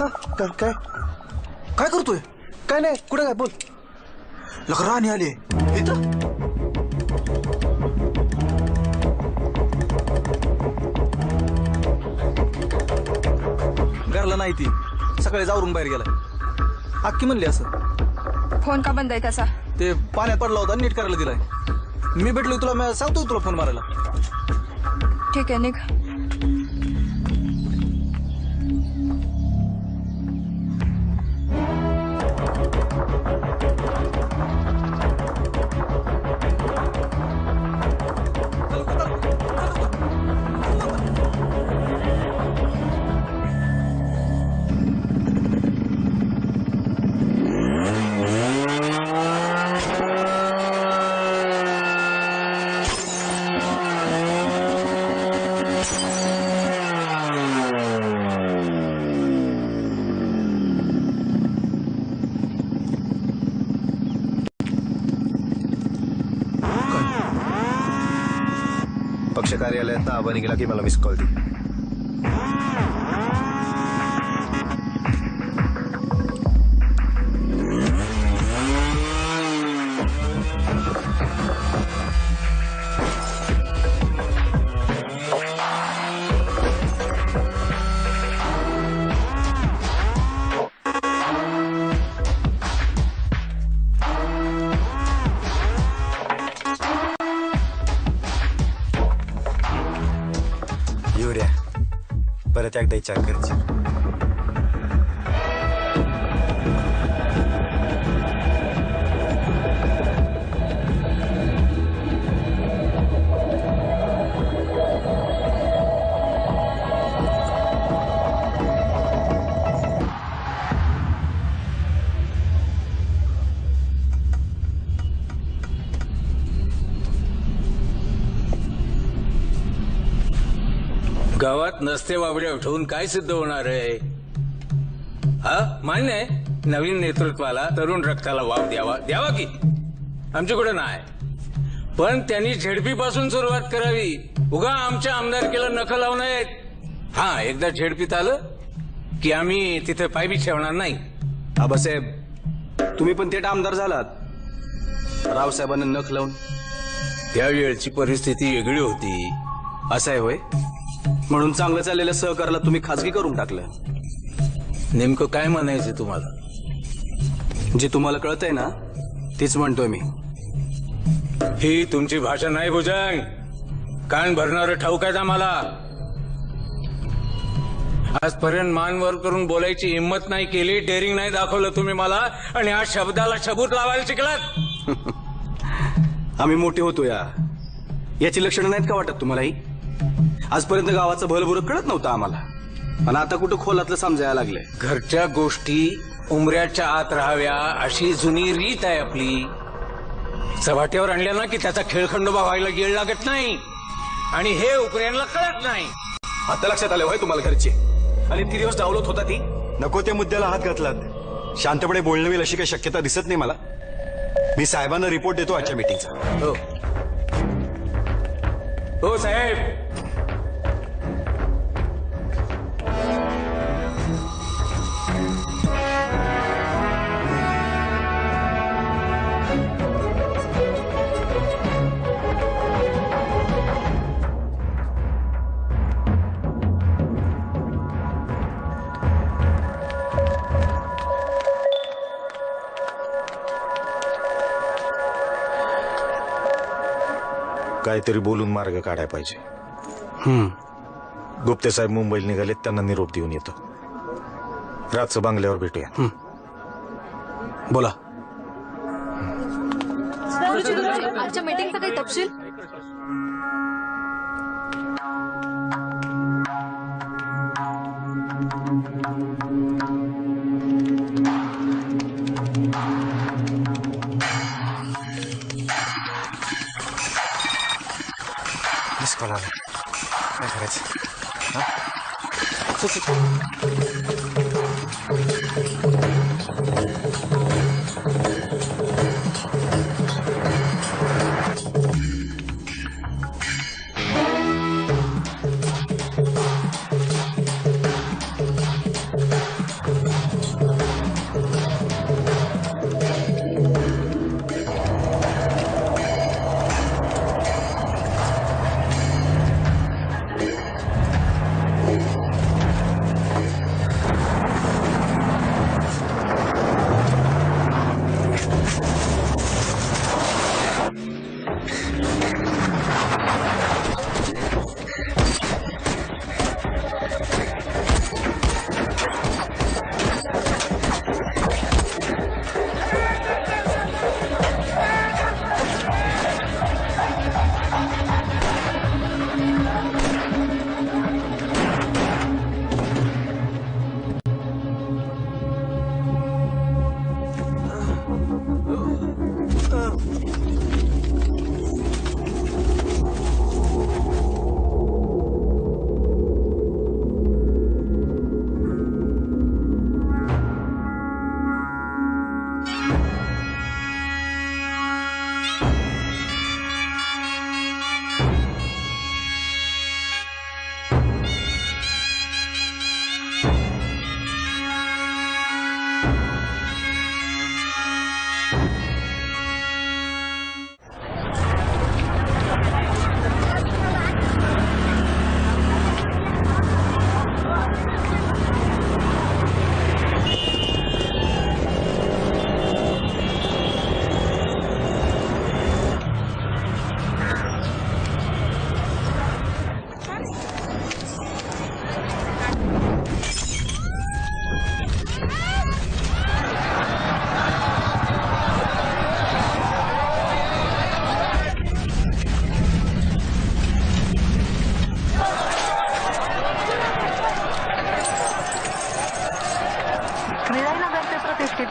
काय काय काय करतोय? काय नाही, कुठे काय बोल. लका राणी आली इथं. घरला नाही ती, सकाळी जावरून बाहेर गेलाय. अक्की म्हणली असं. फोन का बंद आहे त्याचा? ते पाण्यात पडला होता, नीट करायला दिलाय. मी भेटलो तुला, मी सांगतो तुला फोन मारायला. ठीक आहे, निघ. पक्ष कार्यालयात आबा निघाला की मला मिस कॉल दे. युरिया परत एकदा विचार करायची. गावात नसते बाबड्या उठवून काय सिद्ध होणार आहे? हा मान्य आहे, नवीन नेतृत्वाला तरुण रक्ताला वाव द्यावा की आमच्याकडे नाही, पण त्यांनी झेडपीपासून सुरुवात करावी. उगा आमच्या आमदारकीला नख लावू नयेत. हा, एकदा झेडपीत आलं की आम्ही तिथे पाय बी ठेवणार नाही. आबासाहेब, तुम्ही पण थेट आमदार झालात, रावसाहेबांना नख लावून. त्यावेळची परिस्थिती वेगळी होती. असं आहे होय? म्हणून चांगलं चाललेल्या सहकाराला तुम्ही खाजगी करून टाकलं. नेमकं काय म्हणायचं तुम्हाला? जे तुम्हाला कळतंय ना तेच म्हणतोय मी. ही तुमची भाषा नाही भुजंग. कान भरणारं ठाऊक आहे आम्हाला. आजपर्यंत मान वर करून बोलायची हिंमत नाही केली, डेअरिंग नाही दाखवलं तुम्ही मला, आणि आज शब्दाला शबूत लावायला शिकलात. आम्ही मोठे होतो याची लक्षणं नाहीत का वाटत तुम्हालाही? आजपर्यंत गावाचं भलभुरं कळत नव्हतं आम्हाला, आणि आता कुठं खोलातलं समजायला लागलंय. घरच्या गोष्टी उमऱ्याच्या आत राहाव्या अशी जुनी रीत आहे आपली. चव्हाट्यावर आणल्या ना की त्याचा खेळखंडोबा व्हायला गेळ लागत नाही, आणि हे उपऱ्यांना कळत नाही. आता लक्षात आलं होय तुम्हाला घरचे? आणि ती दिवस डावलत होता ती. नको त्या मुद्द्याला हात घातलात. शांतपणे बोलणं होईल अशी काही शक्यता दिसत नाही मला. मी साहेबांना रिपोर्ट देतो आजच्या मीटिंगचा. हो साहेब. काहीतरी बोलून मार्ग काढायला पाहिजे. गुप्ते साहेब मुंबईला निघालेत, त्यांना निरोप देऊन येतो. रातचं बंगल्यावर भेटूया. बोला. आजच्या मीटिंगचा काही तपशील? मिस कॉल आला. काय करायचं?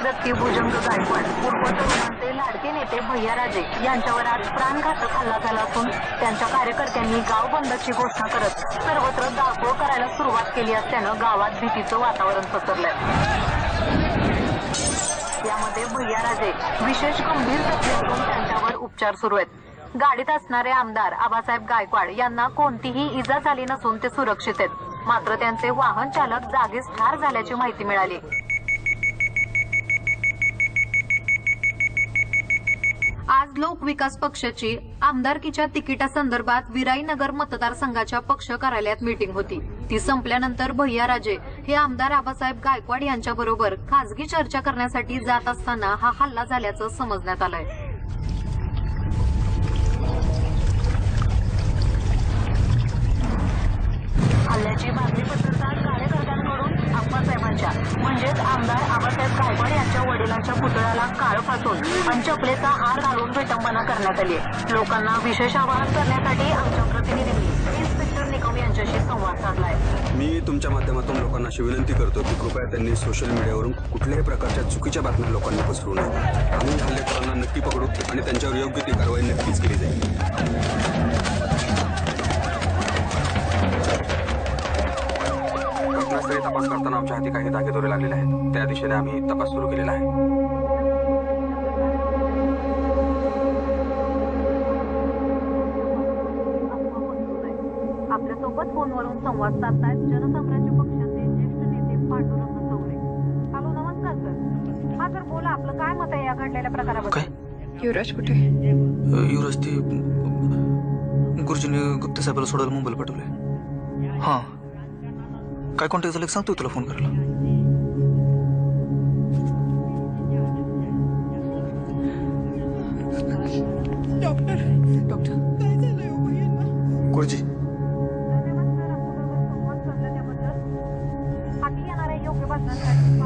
व्यक्ती भुजंग गायकवाड उर्फ तरुणांचे लाडके नेते भैयाराजे यांच्यावर आज प्राणघातक हल्ला झाला असून त्यांच्या कार्यकर्त्यांनी गाव बंदची घोषणा करत सर्वत्र दाखवळ करायला सुरुवात केली असल्यानं गावात भीतीचं वातावरण पसरलंय. यामध्ये भैयाराजे विशेष गंभीर जखमी असून त्यांच्यावर उपचार सुरू आहेत. गाडीत असणारे आमदार आबासाहेब गायकवाड यांना कोणतीही इजा झाली नसून ते सुरक्षित आहेत. मात्र त्यांचे वाहन चालक जागीच ठार झाल्याची माहिती मिळाली. आज लोक विकास पक्षाची आमदारकीच्या तिकिटासंदर्भात विराईनगर मतदारसंघाच्या पक्ष कार्यालयात मीटिंग होती. ती संपल्यानंतर भैयाराजे हे आमदार आबासाहेब गायकवाड यांच्याबरोबर खासगी चर्चा करण्यासाठी जात असताना हा हल्ला झाल्याचं समजण्यात आलंय. हल्ल्याची बातमी पसरताच कार्यकर्त्यांकडून आप्पासाहेबांच्या म्हणजेच आमदार आबासाहेब गायकवाड यांच्या वडिलांच्या पुतळ्याला काळं फासून आणि चपलेचा हार घालून विटंबना करण्यात आली. लोकांना विशेष आवाहन करण्यासाठी आमच्या प्रतिनिधींनी इन्स्पेक्टर निकम यांच्याशी संवाद साधलाय. मी तुमच्या माध्यमातून लोकांना अशी विनंती करतो की कृपया त्यांनी सोशल मीडियावरून कुठल्याही प्रकारच्या चुकीच्या बातम्या लोकांना पसरवू नये. आम्ही हल्लेखोरांना नक्की पकडू आणि त्यांच्यावर योग्य ती कारवाई नक्कीच केली जाईल. घटनास्थळी तपास करताना आमच्या हाती काही धागेदोरे लागलेले आहेत. त्या दिशेने आम्ही तपास सुरू केलेला आहे. आपल्यासोबत फोनवरून संवाद साधतायत जनसंघर्ष पक्षाचे ज्येष्ठ नेते पांडुरंग चौरे. हॅलो, नमस्कार सर. हा सर बोला, आपलं काय मत आहे या घडलेल्या प्रकाराबद्दल? युवराज कुठे? युवराज ते गुरुजीने गुप्ते साहेबाला सोडायला मुंबईला पाठवलंय. हां, काय कॉन्टॅक्ट झालं सांगतोय तुला फोन करायला. डॉक्टर काय झालंय गुरुजी हाती येणाऱ्या योग्य बातम्यांसाठी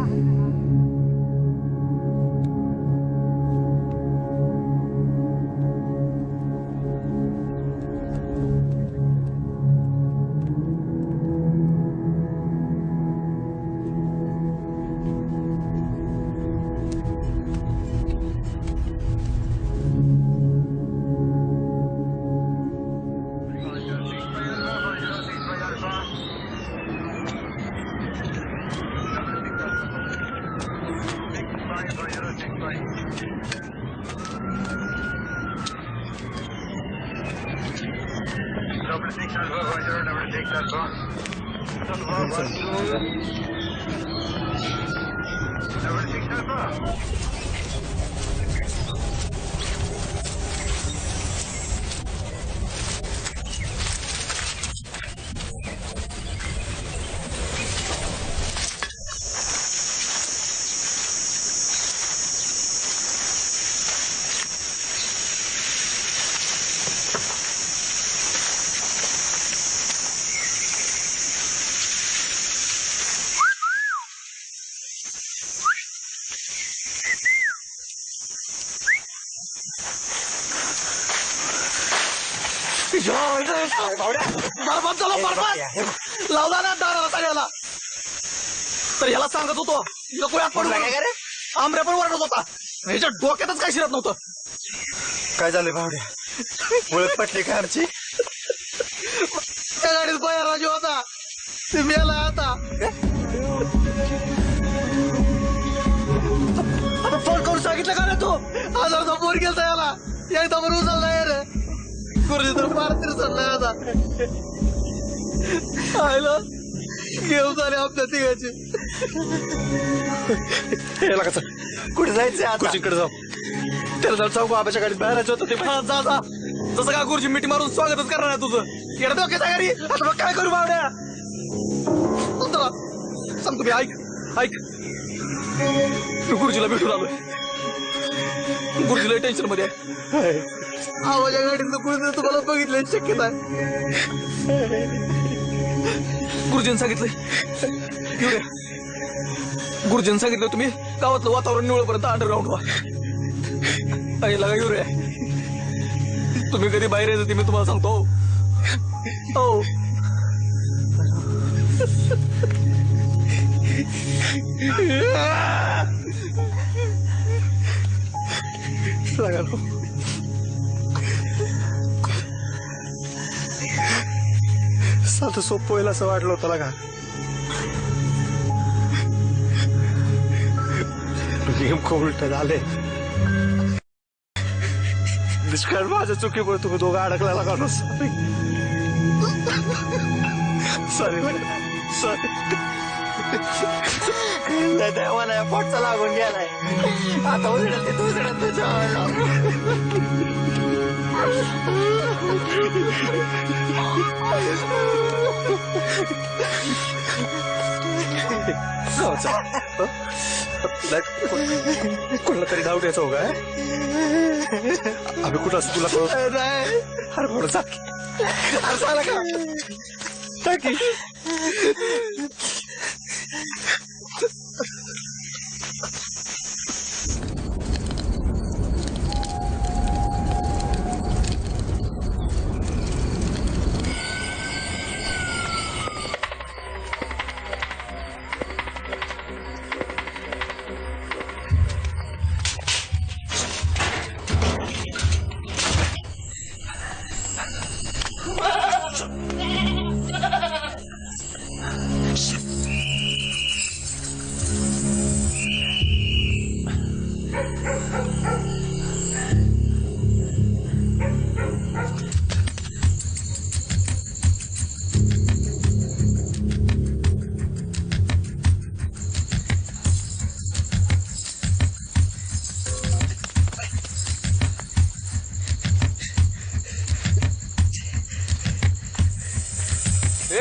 पाहत राहा. लावला ना दाराला सगळ्याला. तर याला सांगत होतो आमऱ्या पण वाटत होता. ह्याच्या डोक्यातच काय शिरत नव्हतं. काय झालंय भावड्या? ओळख पटली का आमची? त्या गाडीत बयाराजी होता, ते मेला आता. आता फोन करून सांगितलं का रे तू? 1000चा फोन गेलता याला, एकदा पण उचलला रे. गुरुजी तर फार तरी चाललाय आता. आयला घेऊन झाले आपल्या तिघाची. याला कसं कुठे जायचंय आता? गुरुजीकडे जाऊ. त्याला जाऊ चौक आबाच्या गाडीत बाहेर होतं ते म्हणा जा जा. जसं का गुरुजी मिठी मारून स्वागतच करणार आहे तुझं. येणं डोक्याच्या घरी. आता मग काय करू बावड्या? सांग तुम्ही ऐक ऐक. मी गुरुजीला भेटून आलोय. गुरुजीला टेन्शन मध्ये आहे. आवाच्या गाडीतलं गुरुजी तुम्हाला बघितलं शक्यता आहे. गुरुजींनी सांगितलंय येऊ रे. गुरुजींनी सांगितलं तुम्ही गावातलं वातावरण निवळपर्यंत अंडरग्राऊंड व्हा. आईला का येऊ रे. तुम्ही कधी बाहेर यायचं ते मी तुम्हाला सांगतो. हो लगालो साधं सोपं होईल असं वाटलं होतं लगा नेमकं उलट झाले दुष्काळ माझ्या चुकीमुळे तुम्ही दोघं अडकला लगा सॉरी सॉरी सॉरी देवाला पोटचा लागून गेलाय आता उजडत ते उजडत कोणाला तरी डाऊट यायचं हो काय आम्ही कुठं असं तुला कळत अरे थोडं चाल का टाकी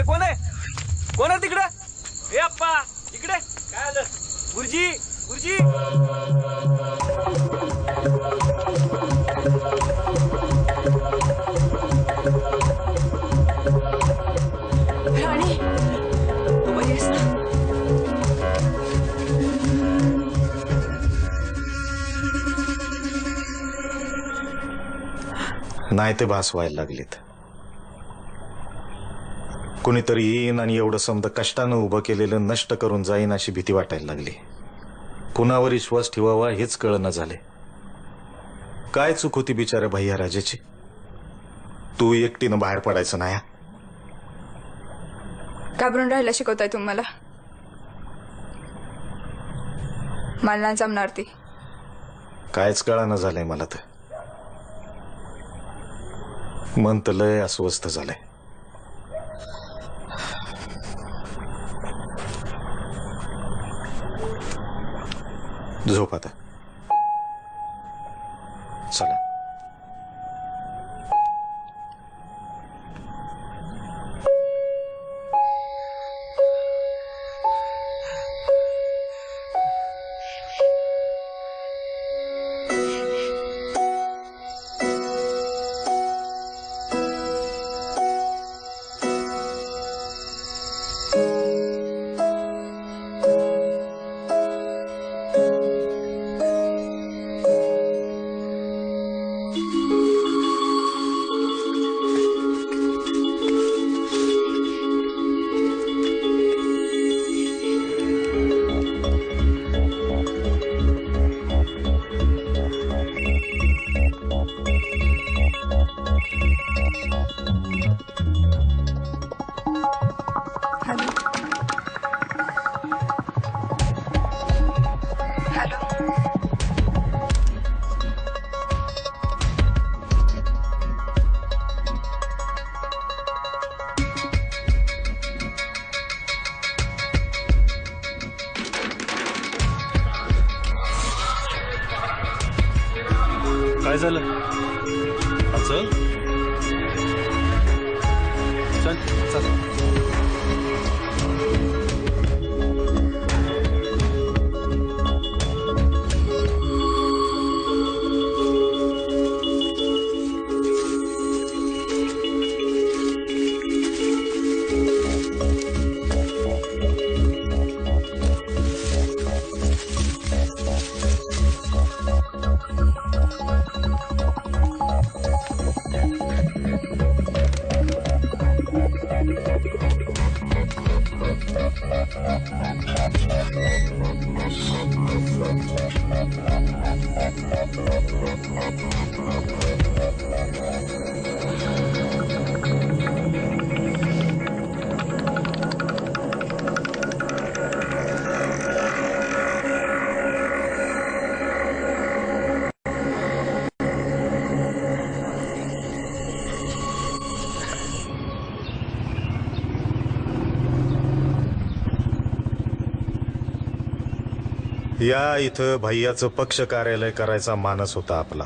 कोण आहे कोण आहे तिकडे ए अप्पा इकडे काय आलं गुरुजी गुरुजी राणी तू बरी आहेस ना नाही ते भास व्हायला लागलीत कुणीतरी येईन आणि एवढं समजा कष्टानं उभं केलेलं नष्ट करून जाईन अशी भीती वाटायला लागली कुणावर विश्वास ठेवावा हेच कळना झाले काय चूक होती बिचाऱ्या भैया राजाची तू एकटीनं बाहेर पडायचं नाही घाबरून राहायला शिकवताय तुम्हाला मला नाही जमणार ती कायच कळना झालंय मला तर मन तर लय अस्वस्थ झालंय झोप आता चला काय झालं चल चल चल या इथं भैयाचं पक्ष कार्यालय करायचा मानस होता आपला.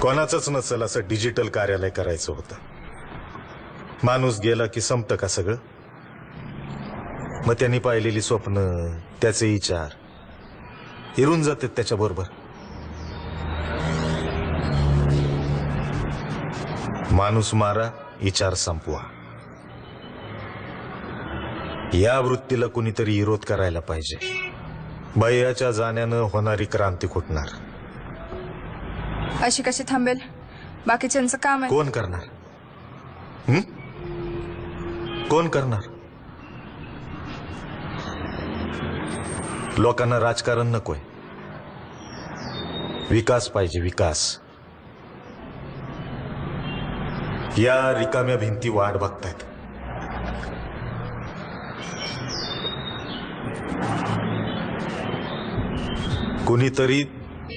कोणाचंच नसेल असं डिजिटल कार्यालय करायचं होतं. माणूस गेला की संपतं का सगळं? मग त्यांनी पाहिलेली स्वप्न, त्याचे विचार हिरून जातात त्याच्याबरोबर. माणूस मारा, विचार संपवा. या वृत्तीला कुणीतरी विरोध करायला पाहिजे. भैयाच्या जाण्यानं होणारी क्रांती खुटणार. अशी कशी थांबेल? बाकीच्यांचं काम आहे. कोण करणार? कोण करणार? लोकांना राजकारण नकोय, विकास पाहिजे, विकास. या रिकाम्या भिंती वाट बघतायत. कुणीतरी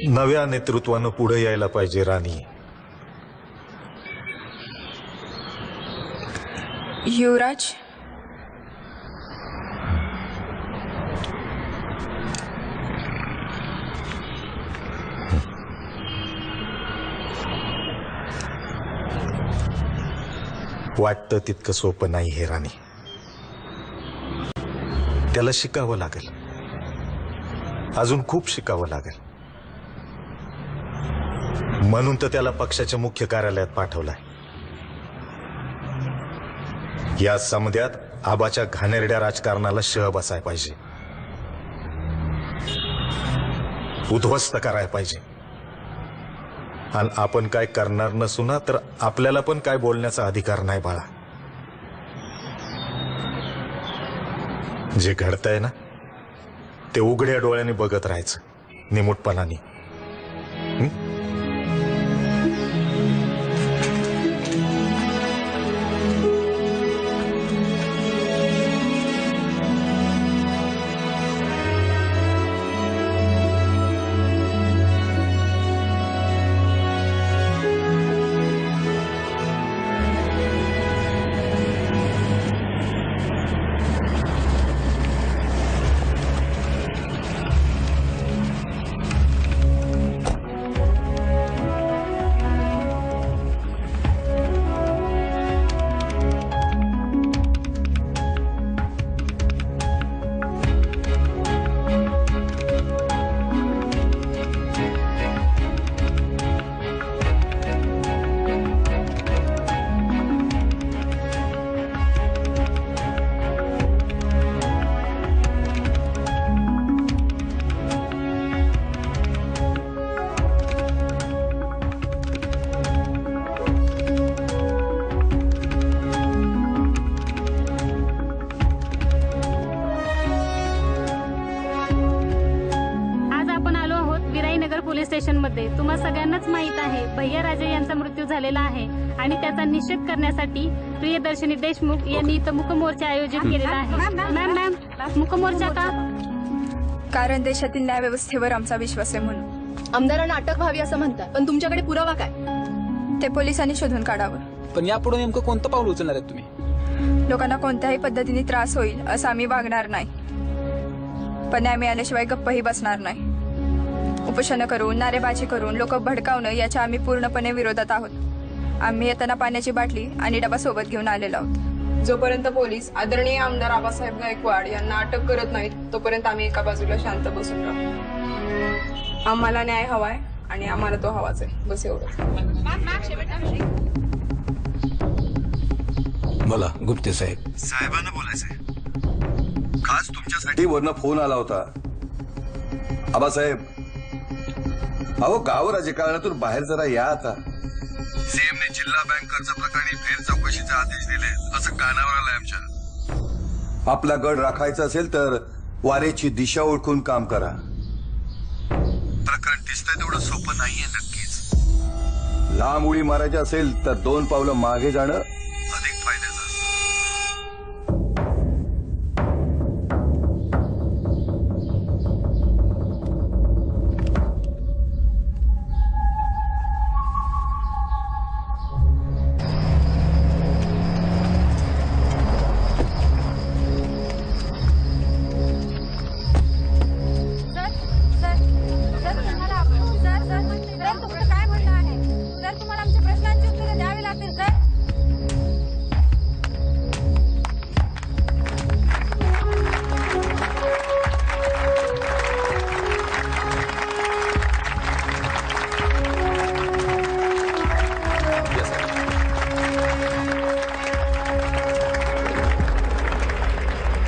नव्या नेतृत्वानं पुढे यायला पाहिजे. राणी, युवराज, वाटतं तितकं सोपं नाही हे राणी. त्याला शिकावं लागेल, अजून खूप शिकावं लागेल. म्हणून तर त्याला पक्षाच्या मुख्य कार्यालयात पाठवलाय. या समध्यात आबाच्या घाणेरड्या राजकारणाला शह बसाय पाहिजे, उद्ध्वस्त करायला पाहिजे. आणि आपण काय करणार नसू ना तर आपल्याला पण काय बोलण्याचा अधिकार नाही बाळा. जे घडतंय ना ते उघड्या डोळ्याने बघत राहायचं, निमूटपणाने. स्टेशनमध्ये तुम्हा सगळ्यांनाच माहित आहे भैयाराजे यांचा मृत्यू झालेला आहे आणि त्याचा निषेध करण्यासाठी प्रियदर्शनी देशमुख यांनी इथं मुकमोर्चा आयोजित केलेला आहे. मॅम मुकमोर्चा का? कारण देशातील न्याय व्यवस्थेवर आमचा विश्वास आहे म्हणून. आमदारांना अटक व्हावी असं म्हणतात, पण तुमच्याकडे पुरावा काय? ते पोलिसांनी शोधून काढावं. पण यापुढे नेमकं कोणतं पाऊल उचलणार आहेत तुम्ही? लोकांना कोणत्याही पद्धतीने त्रास होईल असं आम्ही वागणार नाही, पण न्याय मिळाल्याशिवाय गप्पही बसणार नाही. उपोषण करून, नारेबाजी करून लोक भडकावणं याच्या आम्ही पूर्णपणे विरोधात आहोत. आम्ही येताना पाण्याची बाटली आणि डबा सोबत घेऊन आलेलो आहोत. जोपर्यंत पोलीस आदरणीय आमदार आबासाहेब गायकवाड यांना अटक करत नाहीत तोपर्यंत आम्ही एका बाजूला शांत बसून राहू. आम्हाला न्याय हवाय आणि आम्हाला तो हवाच आहे, बस एवढंच. बोला गुप्ते साहेब. साहेबांना बोलायचंय. खास तुमच्यासाठी वरनं फोन आला होता. आबासाहेब, अहो गाव राजकारणातून बाहेर जरा या आता. सीएमने जिल्हा बँक कर्ज प्रकरणी फेर चौकशीचे आदेश दिले असं कानावर आलंय आमच्या. आपला गड राखायचा असेल तर वारेची दिशा ओळखून काम करा. प्रकरण दिसतंय तेवढं सोपं नाहीये नक्कीच. लांब उडी मारायची असेल तर 2 पावलं मागे जाणं अधिक फायद्याचं असतं.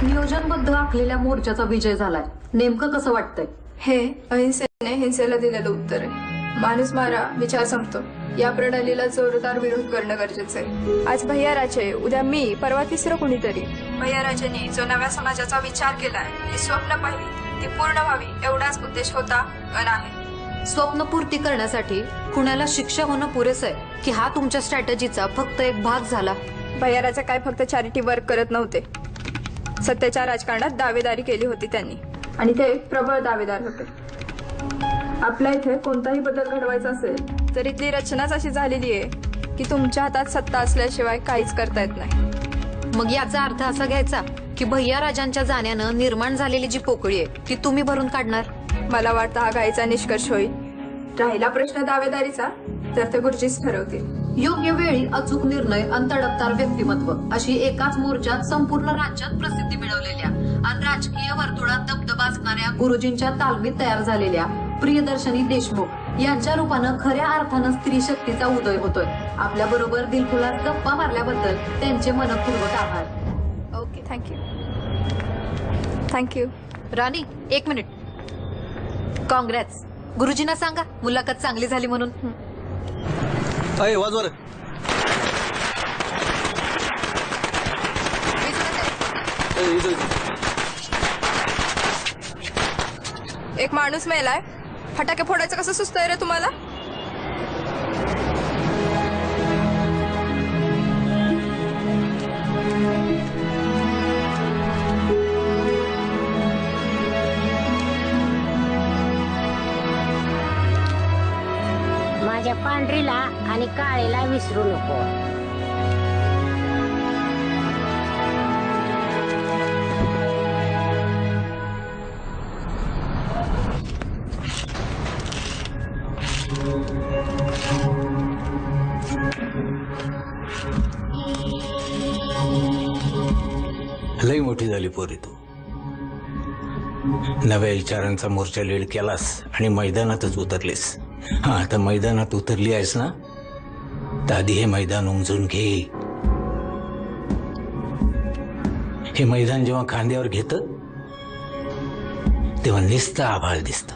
नियोजनबद्ध आखलेल्या मोर्चाचा विजय झालाय. नेमकं कसं वाटतंय? हे अहिंसेने हिंसेला दिलेलं उत्तर आहे. माणूस मारा, विचार संपतो. या प्रणालीला जोरदार विरोध करणं गरजेचं आहे. आज भैयाराजे, उद्या मी, परवा तिसरं कोणीतरी. भैयाराजेंनी जो नव्या समाजाचा विचार केलाय, जी स्वप्न पाहिली ती पूर्ण व्हावी एवढाच उद्देश होता अन आहे. स्वप्नपूर्ती करण्यासाठी कुणाला शिक्षा होणं पुरेसं आहे की हा तुमच्या स्ट्रॅटेजीचा फक्त एक भाग झाला? भैयाराजे काय फक्त चॅरिटी वर्क करत नव्हते. सत्तेच्या राजकारणात दावेदारी केली होती त्यांनी, आणि ते प्रबळ दावेदार होते. आपल्या इथे कोणताही बदल घडवायचा असेल तर इथली रचनाच अशी झालेली आहे की तुमच्या हातात सत्ता असल्याशिवाय काहीच करता येत नाही. मग याचा अर्थ असा घ्यायचा की भैयाराजांच्या जाण्यानं निर्माण झालेली जी पोकळी आहे ती तुम्ही भरून काढणार? मला वाटतं हा घाईचा निष्कर्ष होईल. राहिला प्रश्न दावेदारीचा तर ते गुरुजीच ठरवतील. योग्य वेळी अचूक निर्णय आणि तडफदार व्यक्तिमत्व अशी एकाच मोर्चात संपूर्ण राज्यात प्रसिद्धी मिळवलेल्या आणि राजकीय वर्तुळात दबदबा असणाऱ्या गुरुजींच्या तालमीत तयार झालेल्या प्रियदर्शनी देशमुख यांच्या रूपानं खऱ्या अर्थानं स्त्री शक्तीचा उदय होतोय. आपल्या बरोबर दिलखुलास गप्पा मारल्याबद्दल त्यांचे मनपूर्वक आभार. Okay, thank you. थँक्यू. राणी, 1 मिनिट. काँग्रेस. गुरुजींना सांगा मुलाखत चांगली झाली म्हणून. अय वाजवर. एक माणूस मेलाय, फटाके फोडायचं कसं सुचतंय रे तुम्हाला? माझ्या पांढरीला आणि काळेला विसरू नको. लई मोठी झाली पोरी तू. नव्या विचारांचा मोर्चा लीड केलास आणि मैदानातच उतरलीस. हा, आता मैदानात उतरली आहेस ना, तर आधी हे मैदान उमजून घे. हे मैदान जेव्हा खांद्यावर घेत तेव्हा नुसतं आभाळ दिसतं.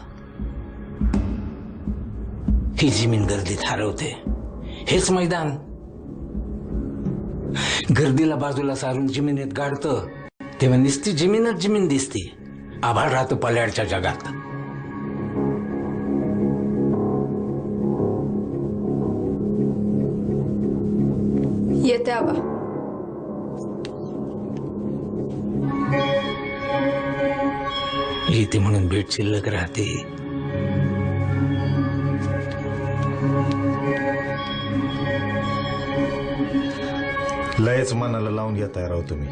ही जमीन गर्दीत हरवते. हेच मैदान गर्दीला बाजूला सारून जमिनीत गाडतं तेव्हा नुसती जमीनच जमीन दिसते. आभाळ राहतं पल्याडच्या जगात. येते आबा. येते म्हणून भेट शिल्लक राहते. लयच मनाला लावून घेताय राव तुम्ही.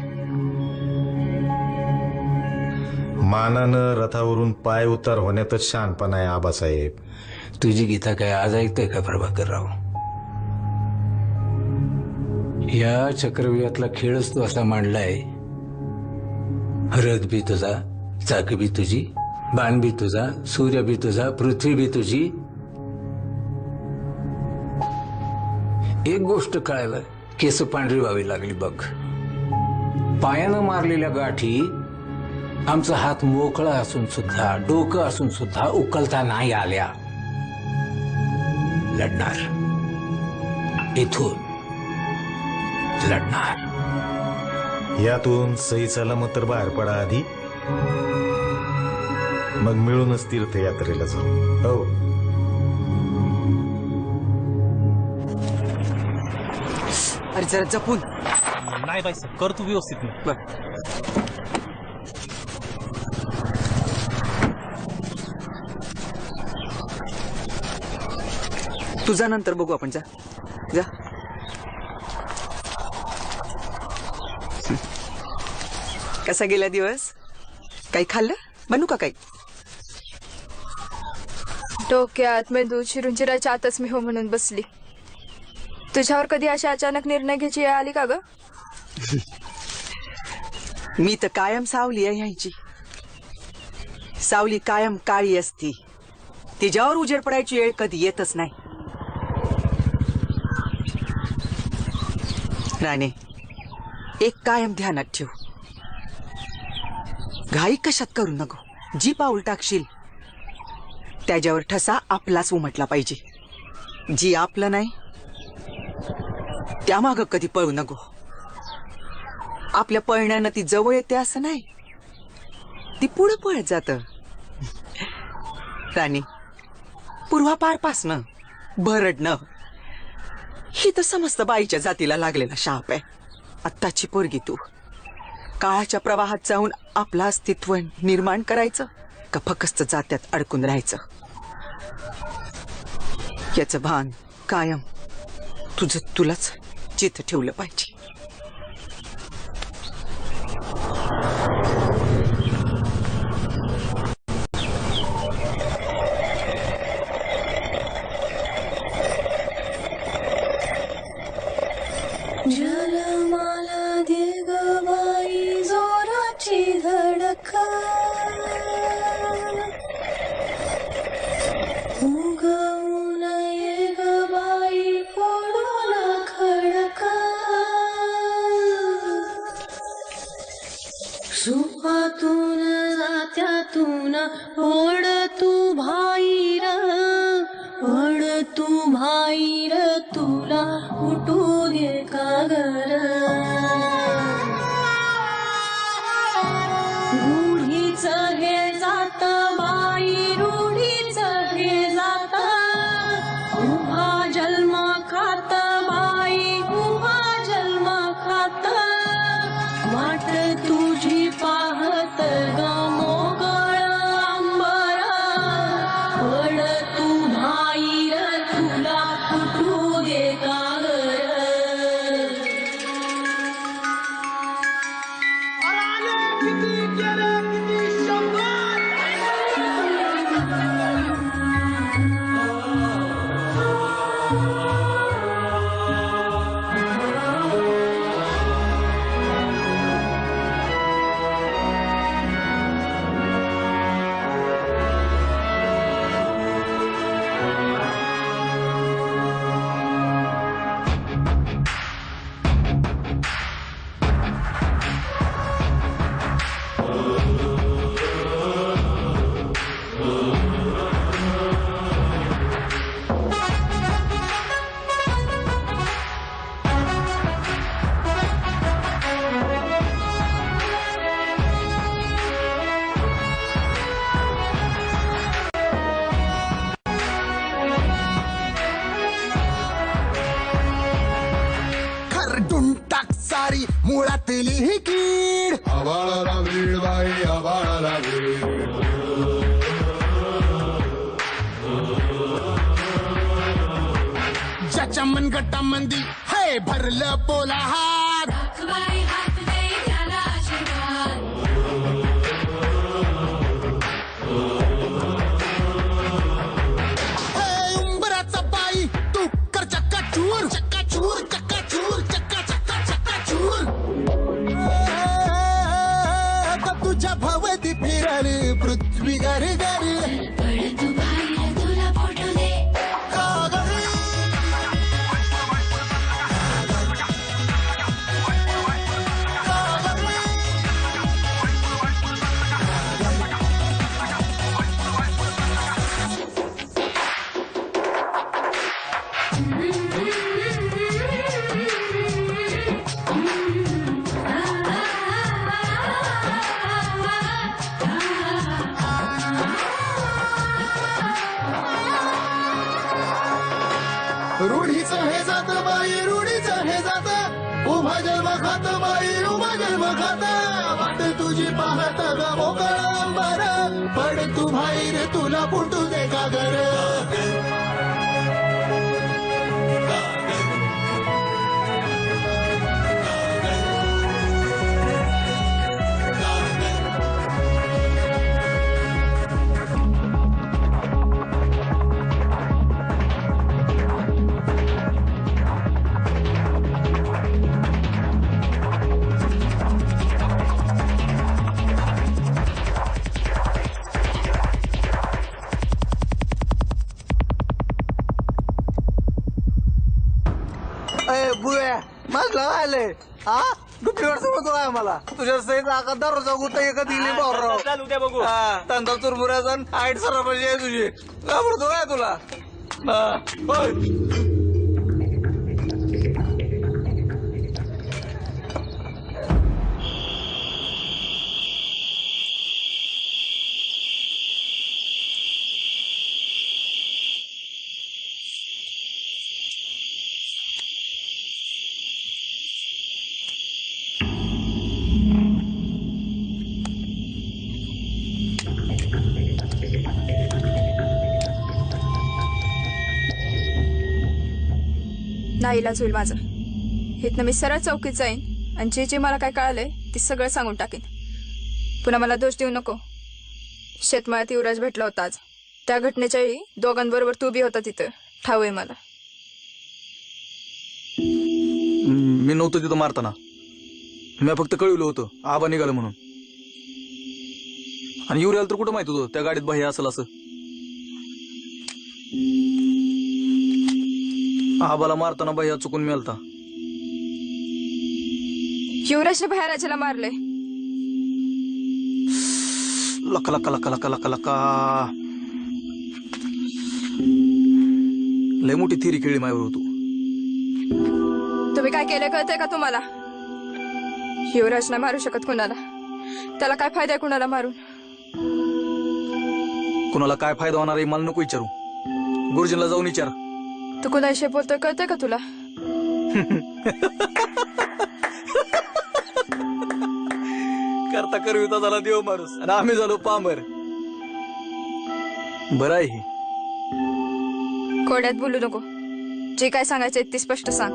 मानानं रथावरून पाय उतार होण्यातच शहाणपणा आहे आबासाहेब. तुझी गीता काय आज ऐकतोय का प्रभाकर राव? या चक्रव्यूहातला खेळच तू असा मांडलाय. रथ बी तुझा, चाक बी तुझी, बाण बी तुझा, सूर्य बी तुझा, पृथ्वी बी तुझी. एक गोष्ट कळायला, केस पांढरी व्हावी लागली बघ. पायानं मारलेल्या गाठी आमचा हात मोकळा असून सुद्धा, डोकं असून सुद्धा उकलता नाही आल्या. लढणार, इथून लढणार. यातून सही सलामत तर बाहेर पडा आधी, मग मिळूनच तीर्थयात्रेला जाऊ. हो, अरे जरा जपून. नाही बाई, कर तू व्यवस्थित. तुझा नंतर बघू आपण. जा जा. कसा गेला दिवस? काही खाल्लं? बनू का काही? डोक्यात मेंदू चिरुंजिराच्या आतच मी हो म्हणून बसली. तुझ्यावर कधी अशा अचानक निर्णय घ्यायची वेळ आली का ग? मी तर कायम सावली आहे ह्याची. सावली कायम काळी असती, तिच्यावर उजेड पडायची वेळ कधी येतच नाही. राणे, एक कायम ध्यानात ठेव. घाई कशात करू नको. जी पाऊल टाकशील त्याच्यावर ठसा आपलाच उमटला पाहिजे. जी आपलं नाही त्यामागं कधी पळू नको. आपल्या पळण्यानं ती जवळ येते असं नाही, ती पुढे पळत जात. राणी, पूर्वापारपासनं भरडणं ही तर समस्त बाईच्या जातीला लागलेला शाप आहे. आत्ताची पोरगी तू काळाच्या प्रवाहात जाऊन आपलं अस्तित्व निर्माण करायचं का फक्त जात्यात अडकून राहायचं याचं भान कायम तुलाच जिथं ठेवलं पाहिजे. जलमाला दे ग बाई जोराची धडक, उगवून ये ग बाई फोडून खडक, सुपातून जात्यातून ओढ तू बाहेर, ओढ तू बाहेर, तुला उठू दे कागर. रूढीच हे जात बाई, रूढीच हे जात, उभा जन्म खात बाई, उभा जन्म खात. वाट तुझी पाहत ग मोगळ अंबर, पड तू बाहेर, तुला उठू दे कागर. खरडून टाक सारी मुळातली ही कीड. आबाळाला वेळ बाई, आबाळाला वेळ. ज्याच्या मनगटामंदी हे भरलं बोला हात, उंबराचा बाई तू कर चक्काचूर, चक्काचूर, चक्काचूर, चक्का चक्का चक्काचूर. आता तुझ्या भवती फिरल पृथ्वी गर गर. तू बाहेर, तुला फोटो दे रूढीचं हे जात बाई, रूढीचं हे जात, उभा जन्म खात बाई, उभा जन्म खात. वाट तुझी पाहत ग मोकळ अंबर, पड तू बाहेर, तुला फुटू दे कागर. बुया माझ आले हा डुप्लिकेट समजतो काय मला तुझ्या सहित आका दररोजा गुत्ता एका दिली भाऊराव चालू द्या बघू तंदा चुरमुऱ्याचा हाईट सरापाशी आहे तुझी घाबरतो काय तुला होय. नाईलाज होईल माझं. इथनं मी सरळ चौकीत जाईन आणि जे जे मला काय कळालंय ते सगळं सांगून टाकेन. पुन्हा मला दोष देऊ नको. शेतमाळ्यात युवराज भेटला होता आज. त्या घटनेच्या वेळी दोघांबरोबर तू बी होता तिथं. ठाव आहे मला. मी नव्हतो तिथं मारताना. मी फक्त कळवलं होतं आबा निघालं म्हणून. आणि युवराला तर कुठं माहित होतं त्या गाडीत बाह्य असेल असं. आबाला मारताना बाह्या चुकून मिळालता. युवराजने भैयाराजाला मारले. लका लका लका लका लका लका लय मोठी थिरी खेळली माझ्यावर होतो. तुम्ही काय केलं कळतंय का तुम्हाला? युवराज नाही मारू शकत कुणाला. त्याला काय फायदा आहे कुणाला मारून? कुणाला काय फायदा होणार आहे मला नको विचारू. गुरुजींना जाऊन विचार. तू कुणाशी बोलतोय कळतंय का तुला? करता करविता झाला देव माणूस आणि आम्ही झालो पामर. बरं आहे हे. कोड्यात बोलू नको. जे काय सांगायचंय ते स्पष्ट सांग.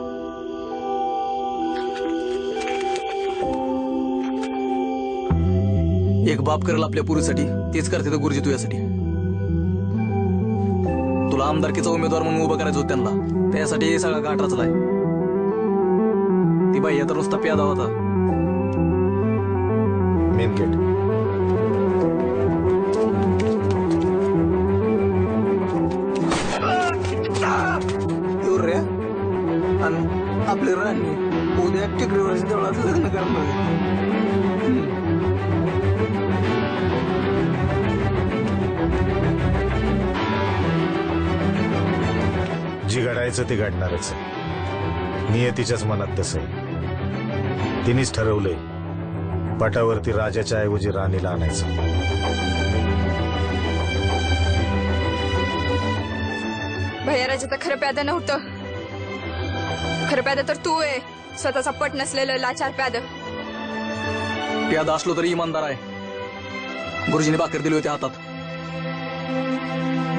एक बाप करेल आपल्या पुरीसाठी तेच करते तर गुरुजी तुझ्यासाठी. तुला आमदारकीचा उमेदवार म्हणून उभं करायचं होतं त्यांना. त्यासाठी हे सगळा घाट रचलाय. ती बाई तर नुसता प्यादा होता. मेन गेट रे आणि आपले राणी उद्या टिकडीवर देवळात लग्न करणार. जी घडायचं ते घडणारच आहे. नियतीच्याच मनात तसं आहे. तिनेच ठरवलंय पटावरती राजाच्या ऐवजी राणीला आणायचं. भैयाराजा तर खरं प्याद नव्हतं. खरं प्याद तर तू आहे. स्वतःचा पट नसलेलं लाचार प्याद. प्याद असलो तरी इमानदार आहे. गुरुजीने भाकर दिली होती हातात.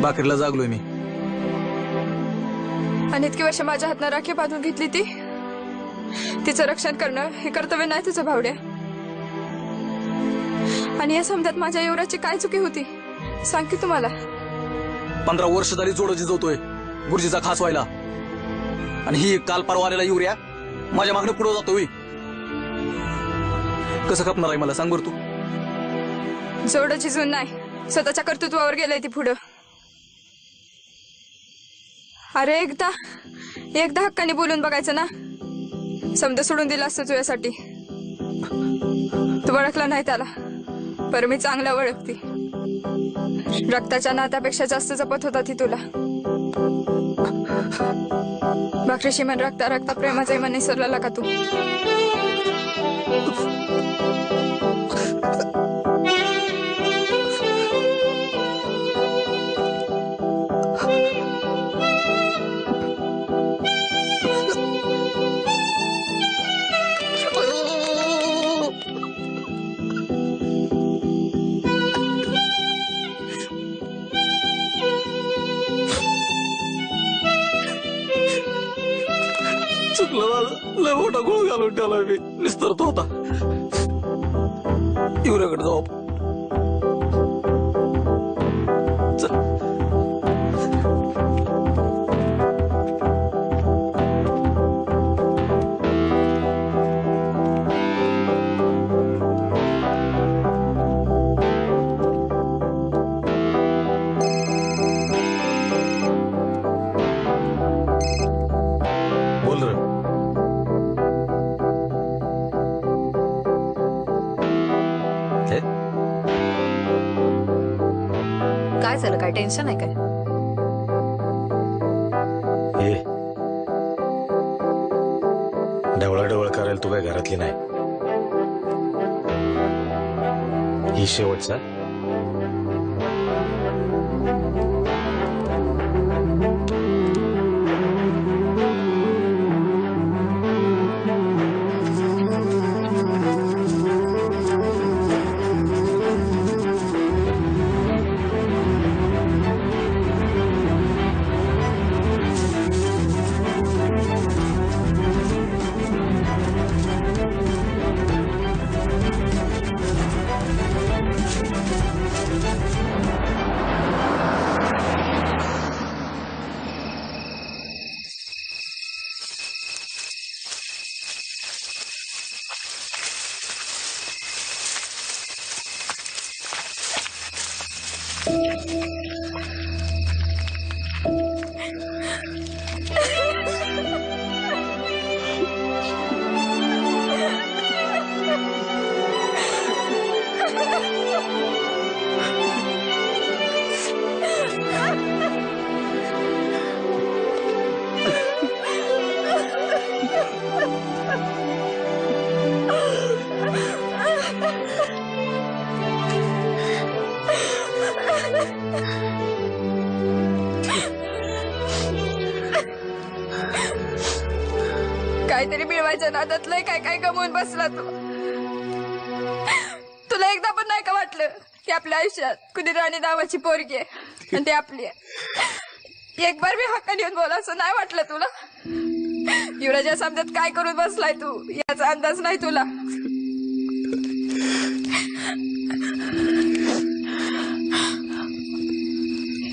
भाकरीला जागलोय मी. आणि इतकी वर्ष माझ्या हातनं राखी बांधून घेतली ती. तिचं रक्षण करणं हे कर्तव्य नाही तुझं भावड्या. आणि या समजात माझ्या युवराजची काय चुकी होती सांग की तुम्हाला. 15 वर्ष झाली जोड जिजवतोय गुरुजीचा खास व्हायला. आणि ही काल परवा आलेला युवऱ्या माझ्या मागणं पुढे जातोय. कसं खपणार आहे मला सांग बरं तू. जोड झिजून नाही स्वतःच्या कर्तृत्वावर गेलंय ती पुढं. अरे एकदा हक्काने बोलून बघायचं ना. समजा सोडून दिला असतं तुझ्यासाठी. तू ओळखला नाही त्याला. पर मी चांगला ओळखते. रक्ताच्या नात्यापेक्षा जास्त जपत होता ती तुला. भाकरीशी मन रक्ता रक्ता प्रेमाचा इमान निसरला का तू? चुकलं माझं. लय मोठा गोळ घालून ठेवला मी. निस्तरतो होता. युवऱ्याकडे जाऊ. झालं काय टेन्शन आहे काय? ए ढवळाढवळ करायला तू काय घरातली नाही. ही शेवटचा काहीतरी मिळवायच्या नादात लय काय काय गमवून बसला तू. तुला एकदा पण नाही का वाटलं की आपल्या आयुष्यात कुणी राणी नावाची पोरगी आहे आणि ती आपली आहे? एक बार मी हक्काने येऊन बोला असं नाही वाटलं तुला? युवराजा समजत काय करून बसलाय तू याचा अंदाज नाही तुला.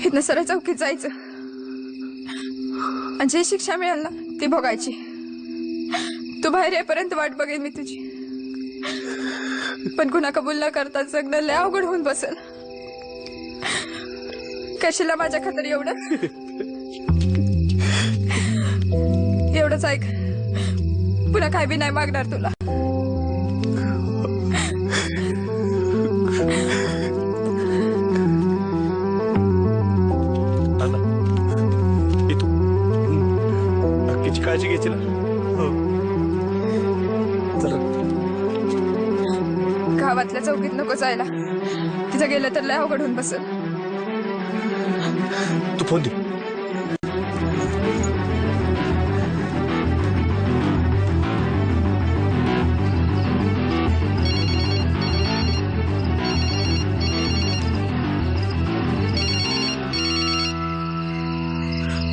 इथनं सरळ चौकीत जायचं आणि जी शिक्षा मिळेल ना ती भोगायची. तू बाहेर येईपर्यंत वाट बघेन मी तुझी. पण गुन्हा कबूल न करता जगणं लय अवघड होऊन बसेल. कशाला माझ्या खातर एवढंच ऐक. पुन्हा काय बी नाही मागणार तुला. नक्कीच काळजी घ्यायची ना. गावातल्या चौकीत नको जायला. तिथं गेलं तर लय अवघड होऊन बसेल. तू फोन दे.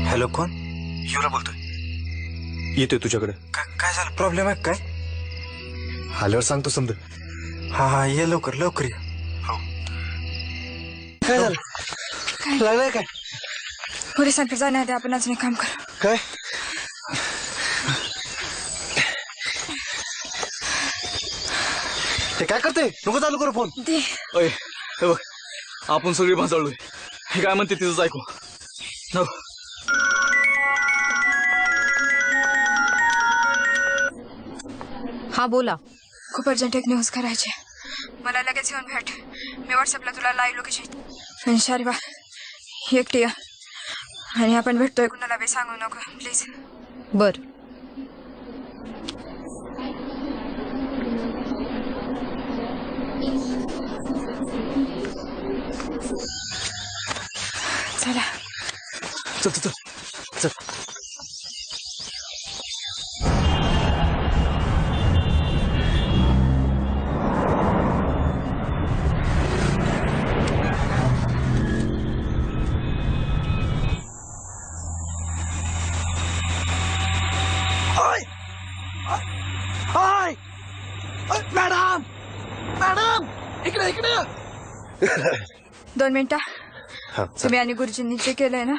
हॅलो, कोण? युवरा बोलतोय. येतोय तुझ्याकडे. काय झालं? प्रॉब्लेम आहे काय? आल्यावर सांगतो समजा. हा हा, ये लवकर लवकर ये. काय झालं? लागलंय काय? पोलिसांकडे जाण्याआधी आपण अजून एक काम करू. काय? ते काय करते? नको चालू करू फोन. अय, हे बघ, आपण सगळी भांजळलोय. हे काय म्हणते तिथंच ऐकू. हो. हा बोला. खूप अर्जंट एक न्यूज करायची. मला लगेच येऊन भेट. मी व्हॉट्सअपला तुला लाईव्ह लोकेशन. आणि शारीबा एकटी या. आणि आपण भेटतोय कुणाला बी सांगू नको प्लीज. बर. चला. चल चल चल. मॅडम मॅडम इकडे इकडे. 2 मिनिटं. हा चल. तुम्ही आणि गुरुजींनी जे केलंय ना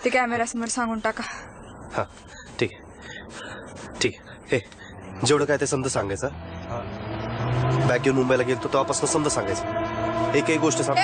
ते कॅमेरा समोर सांगून टाका. हा ठीक आहे ठीक आहे. हे जेवढं काय ते समजा सांगायचं. बॅग घेऊन मुंबईला गेलो तेव्हापासून समजा सांगायचं. एकही गोष्ट सांग.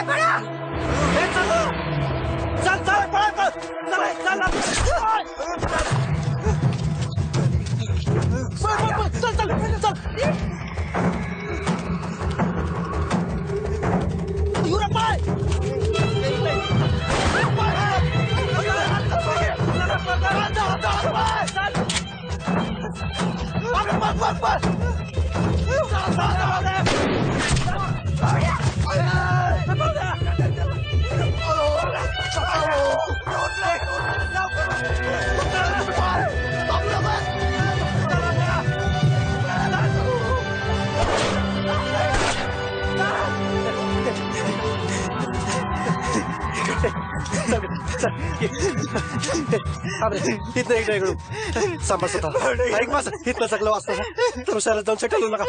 इथं एक इकडून सांभाळ स्वतः ऐक माझं इथलं सगळं वाचतं तर शाळेत जाऊन शकलो नका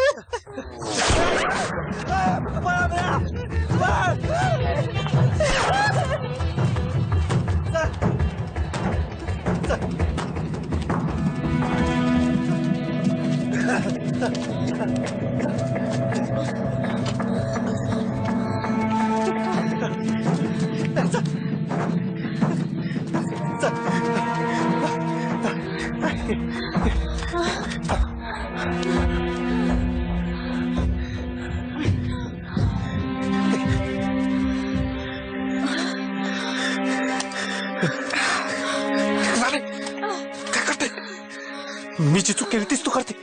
मी जी चूक केली तीच तू करते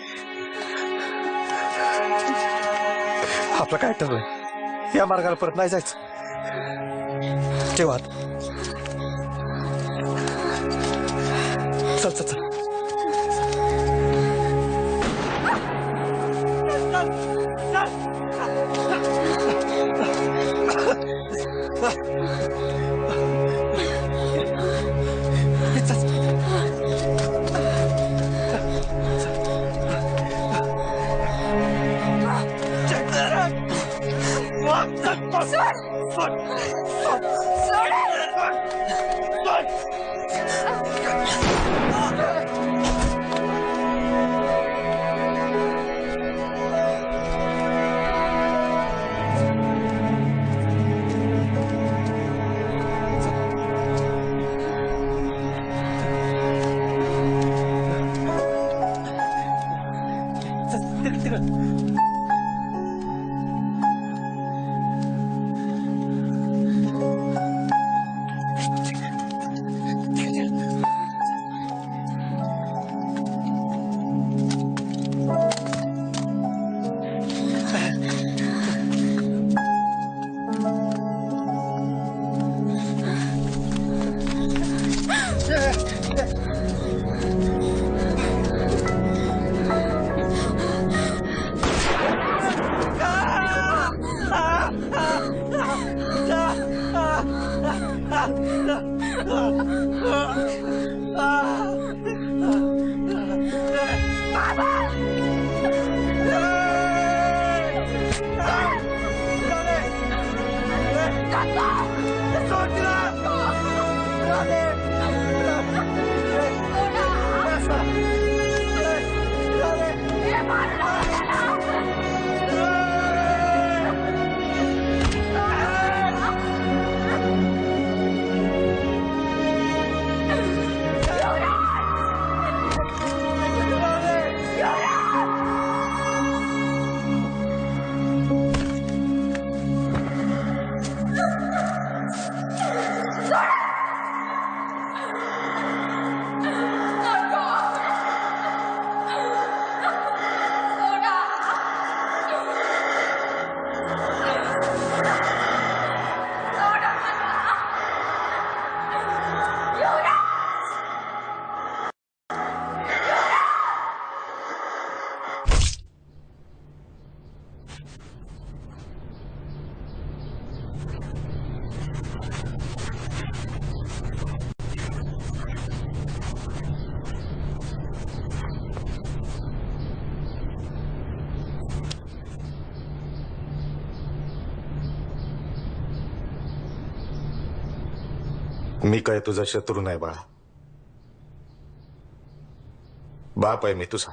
आपलं काय ठरलंय या मार्गाला परत नाही जायचं जेव्हा चल चल चल मी काय तुझा शत्रू नाही बाळा. बाप आहे मी तुझा.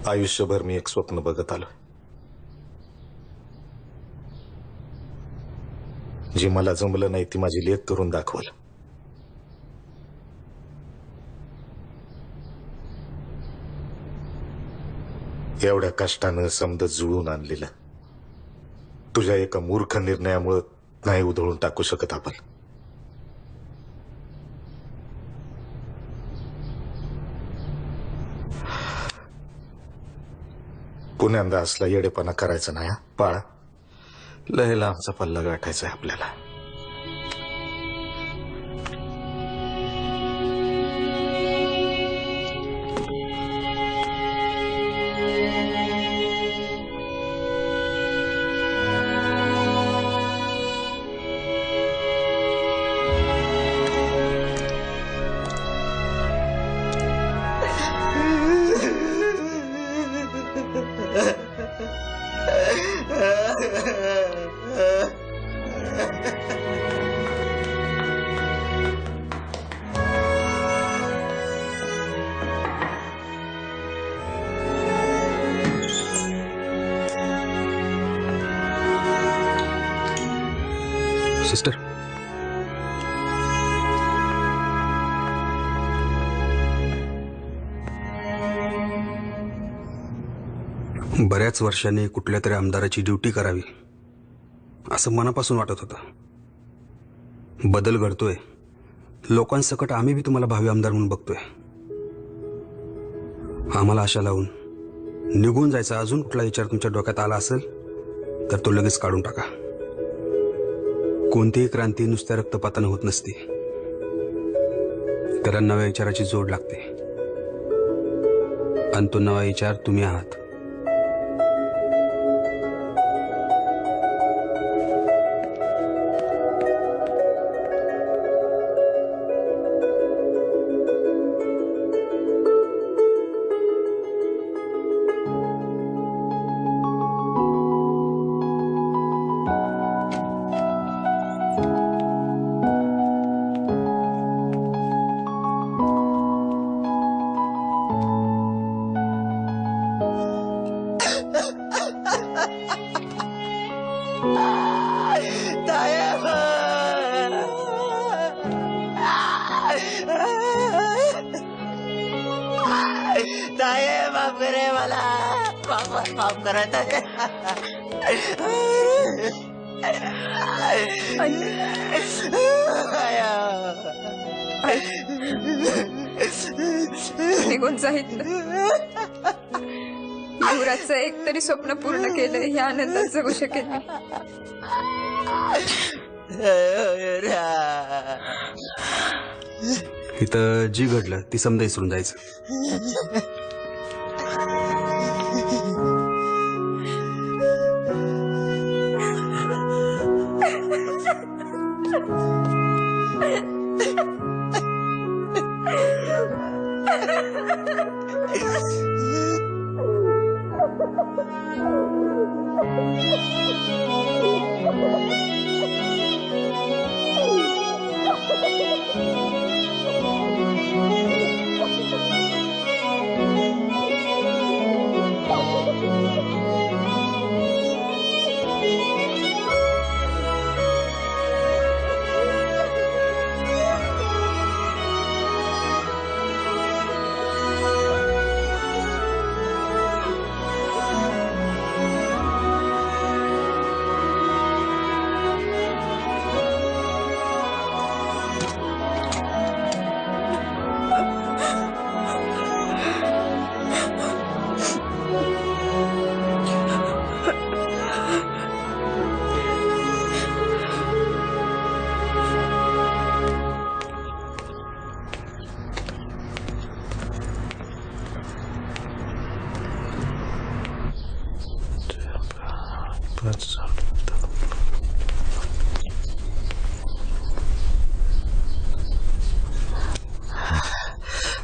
आयुष्यभर मी एक स्वप्न बघत आलो, जी मला जमलं नाही ती माझी लेख करून दाखवलं. एवढ्या कष्टानं समज जुळून आणलेलं तुझ्या एका मूर्ख निर्णयामुळे नाही उधळून टाकू शकत आपण. पुण्यांदा असला येडेपणा करायचा नाही हा. बाळा लय लांबचा पल्ला गाठायचा आहे आपल्याला. सिस्टर, बऱ्याच वर्षांनी कुठल्या तरी आमदाराची ड्युटी करावी असं मनापासून वाटत होतं. बदल घडतोय, लोकांसकट आम्ही बी तुम्हाला भावी आमदार म्हणून बघतोय. आम्हाला आशा लावून निघून जायचा अजून कुठला विचार तुमच्या डोक्यात आला असेल तर तो लगेच काढून टाका. कोणतीही क्रांती नुसत्या रक्तपातानं होत नसते, त्याला नव्या विचाराची जोड लागते, आणि तो नवा विचार तुम्ही आहात. माफ करे मला, माफ करा निघून जाईल. युवराजचं एक तरी स्वप्न पूर्ण केलंय, या आनंदात जगू शकेल मी. इथं जी घडलं ती समजा विसरून जायचं.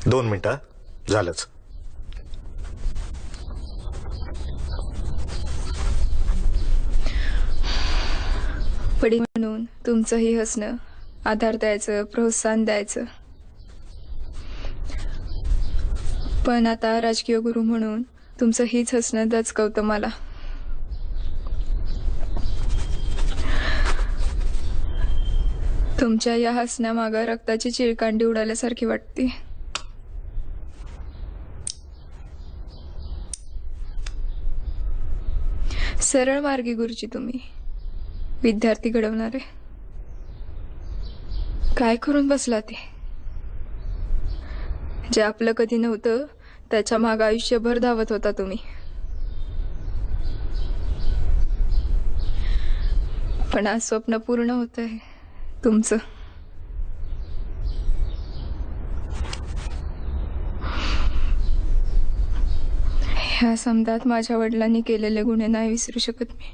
दोन मिनिटं झालंच. पडी म्हणून तुमचंही हसणं, आधार द्यायचं, प्रोत्साहन द्यायचं. पण आता राजकीय गुरु म्हणून तुमचं हीच हसणं दचकवतं मला. तुमच्या या हसण्यामागं रक्ताची चिळकांडी उडाल्यासारखी वाटते. सरळ मार्गी गुरुजी तुम्ही, विद्यार्थी घडवणारे. काय करून बसला ते? जे आपलं कधी नव्हतं त्याच्या मागं आयुष्यभर धावत होता तुम्ही. पण आज स्वप्न पूर्ण होत आहे तुमचं. ह्या समजात माझ्या वडिलांनी केलेले गुन्हे नाही विसरू शकत मी.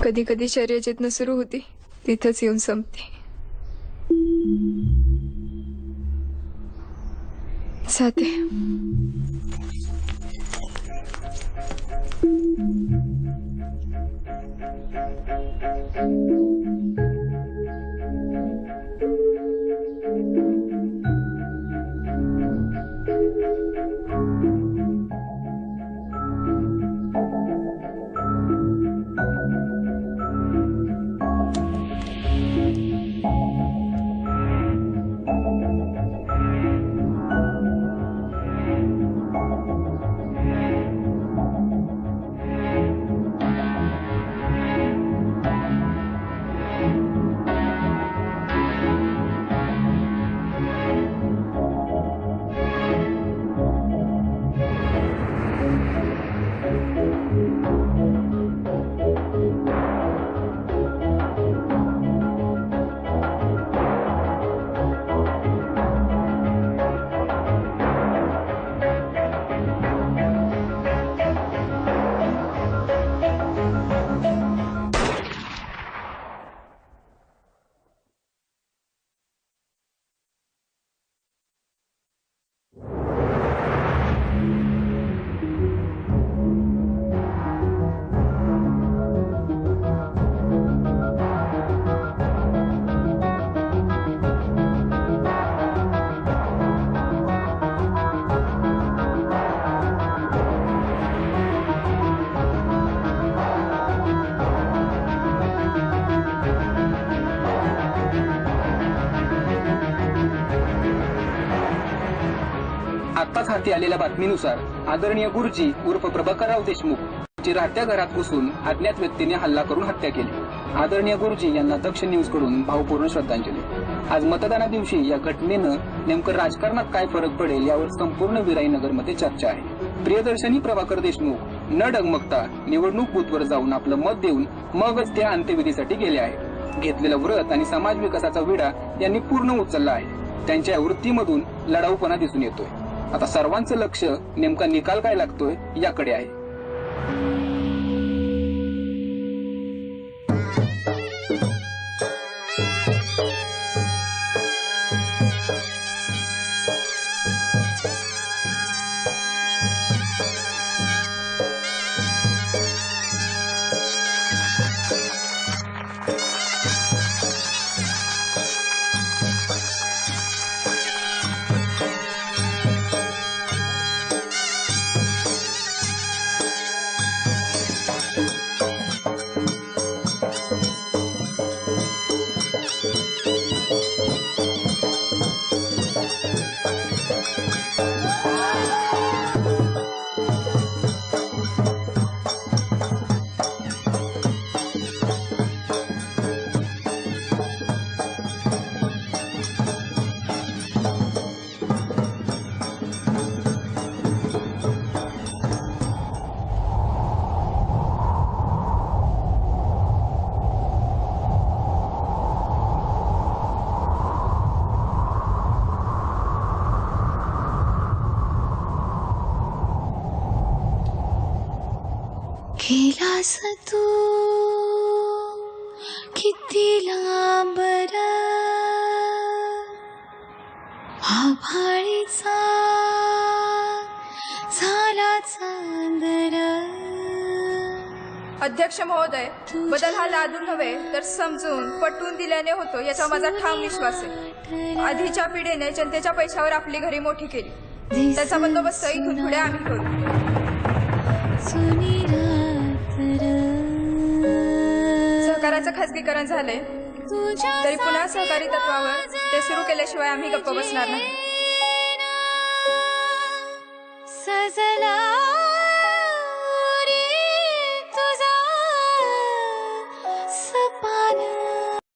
कधी कधी शर्यत जिथनं सुरू होती तिथंच येऊन संपते. जाते. आत्ताच हाती आलेल्या बातमीनुसार आदरणीय गुरुजी उर्फ प्रभाकरराव देशमुख यांची राहत्या घरात घुसून अज्ञात व्यक्तीने हल्ला करून हत्या केली. आदरणीय गुरुजी यांना दक्ष न्यूज कडून भावपूर्ण श्रद्धांजली. आज मतदाना दिवशी या घटनेनं नेमकं राजकारणात काय फरक पडेल यावर संपूर्ण विराईनगरमध्ये चर्चा आहे. प्रियदर्शनी प्रभाकर देशमुख न डगमगता निवडणूक बूथवर जाऊन आपलं मत देऊन मगच त्या अंत्यविधीसाठी गेले आहेत. घेतलेलं व्रत आणि समाज विकासाचा विडा यांनी पूर्ण उचलला आहे. त्यांच्या या वृत्तीमधून लढाऊपणा दिसून येतोय. आता सर्वांचं लक्ष नेमका निकाल काय लागतोय याकडे आहे. गेलास तू किती लांबर आभाळीचा झाला चांदर. अध्यक्ष महोदय, बदल हा लादून नव्हे तर समजून पटवून दिल्याने होतो याचा माझा ठाम विश्वास आहे. आधीच्या पिढीने जनतेच्या पैशावर आपली घरी मोठी केली, त्याचा बंदोबस्त इथून पुढे आम्ही करू. सहकाराचं खासगीकरण झालंय तरी पुन्हा सहकारी तत्वावर ते सुरू केल्याशिवाय आम्ही गप्प बसणार नाही. सजला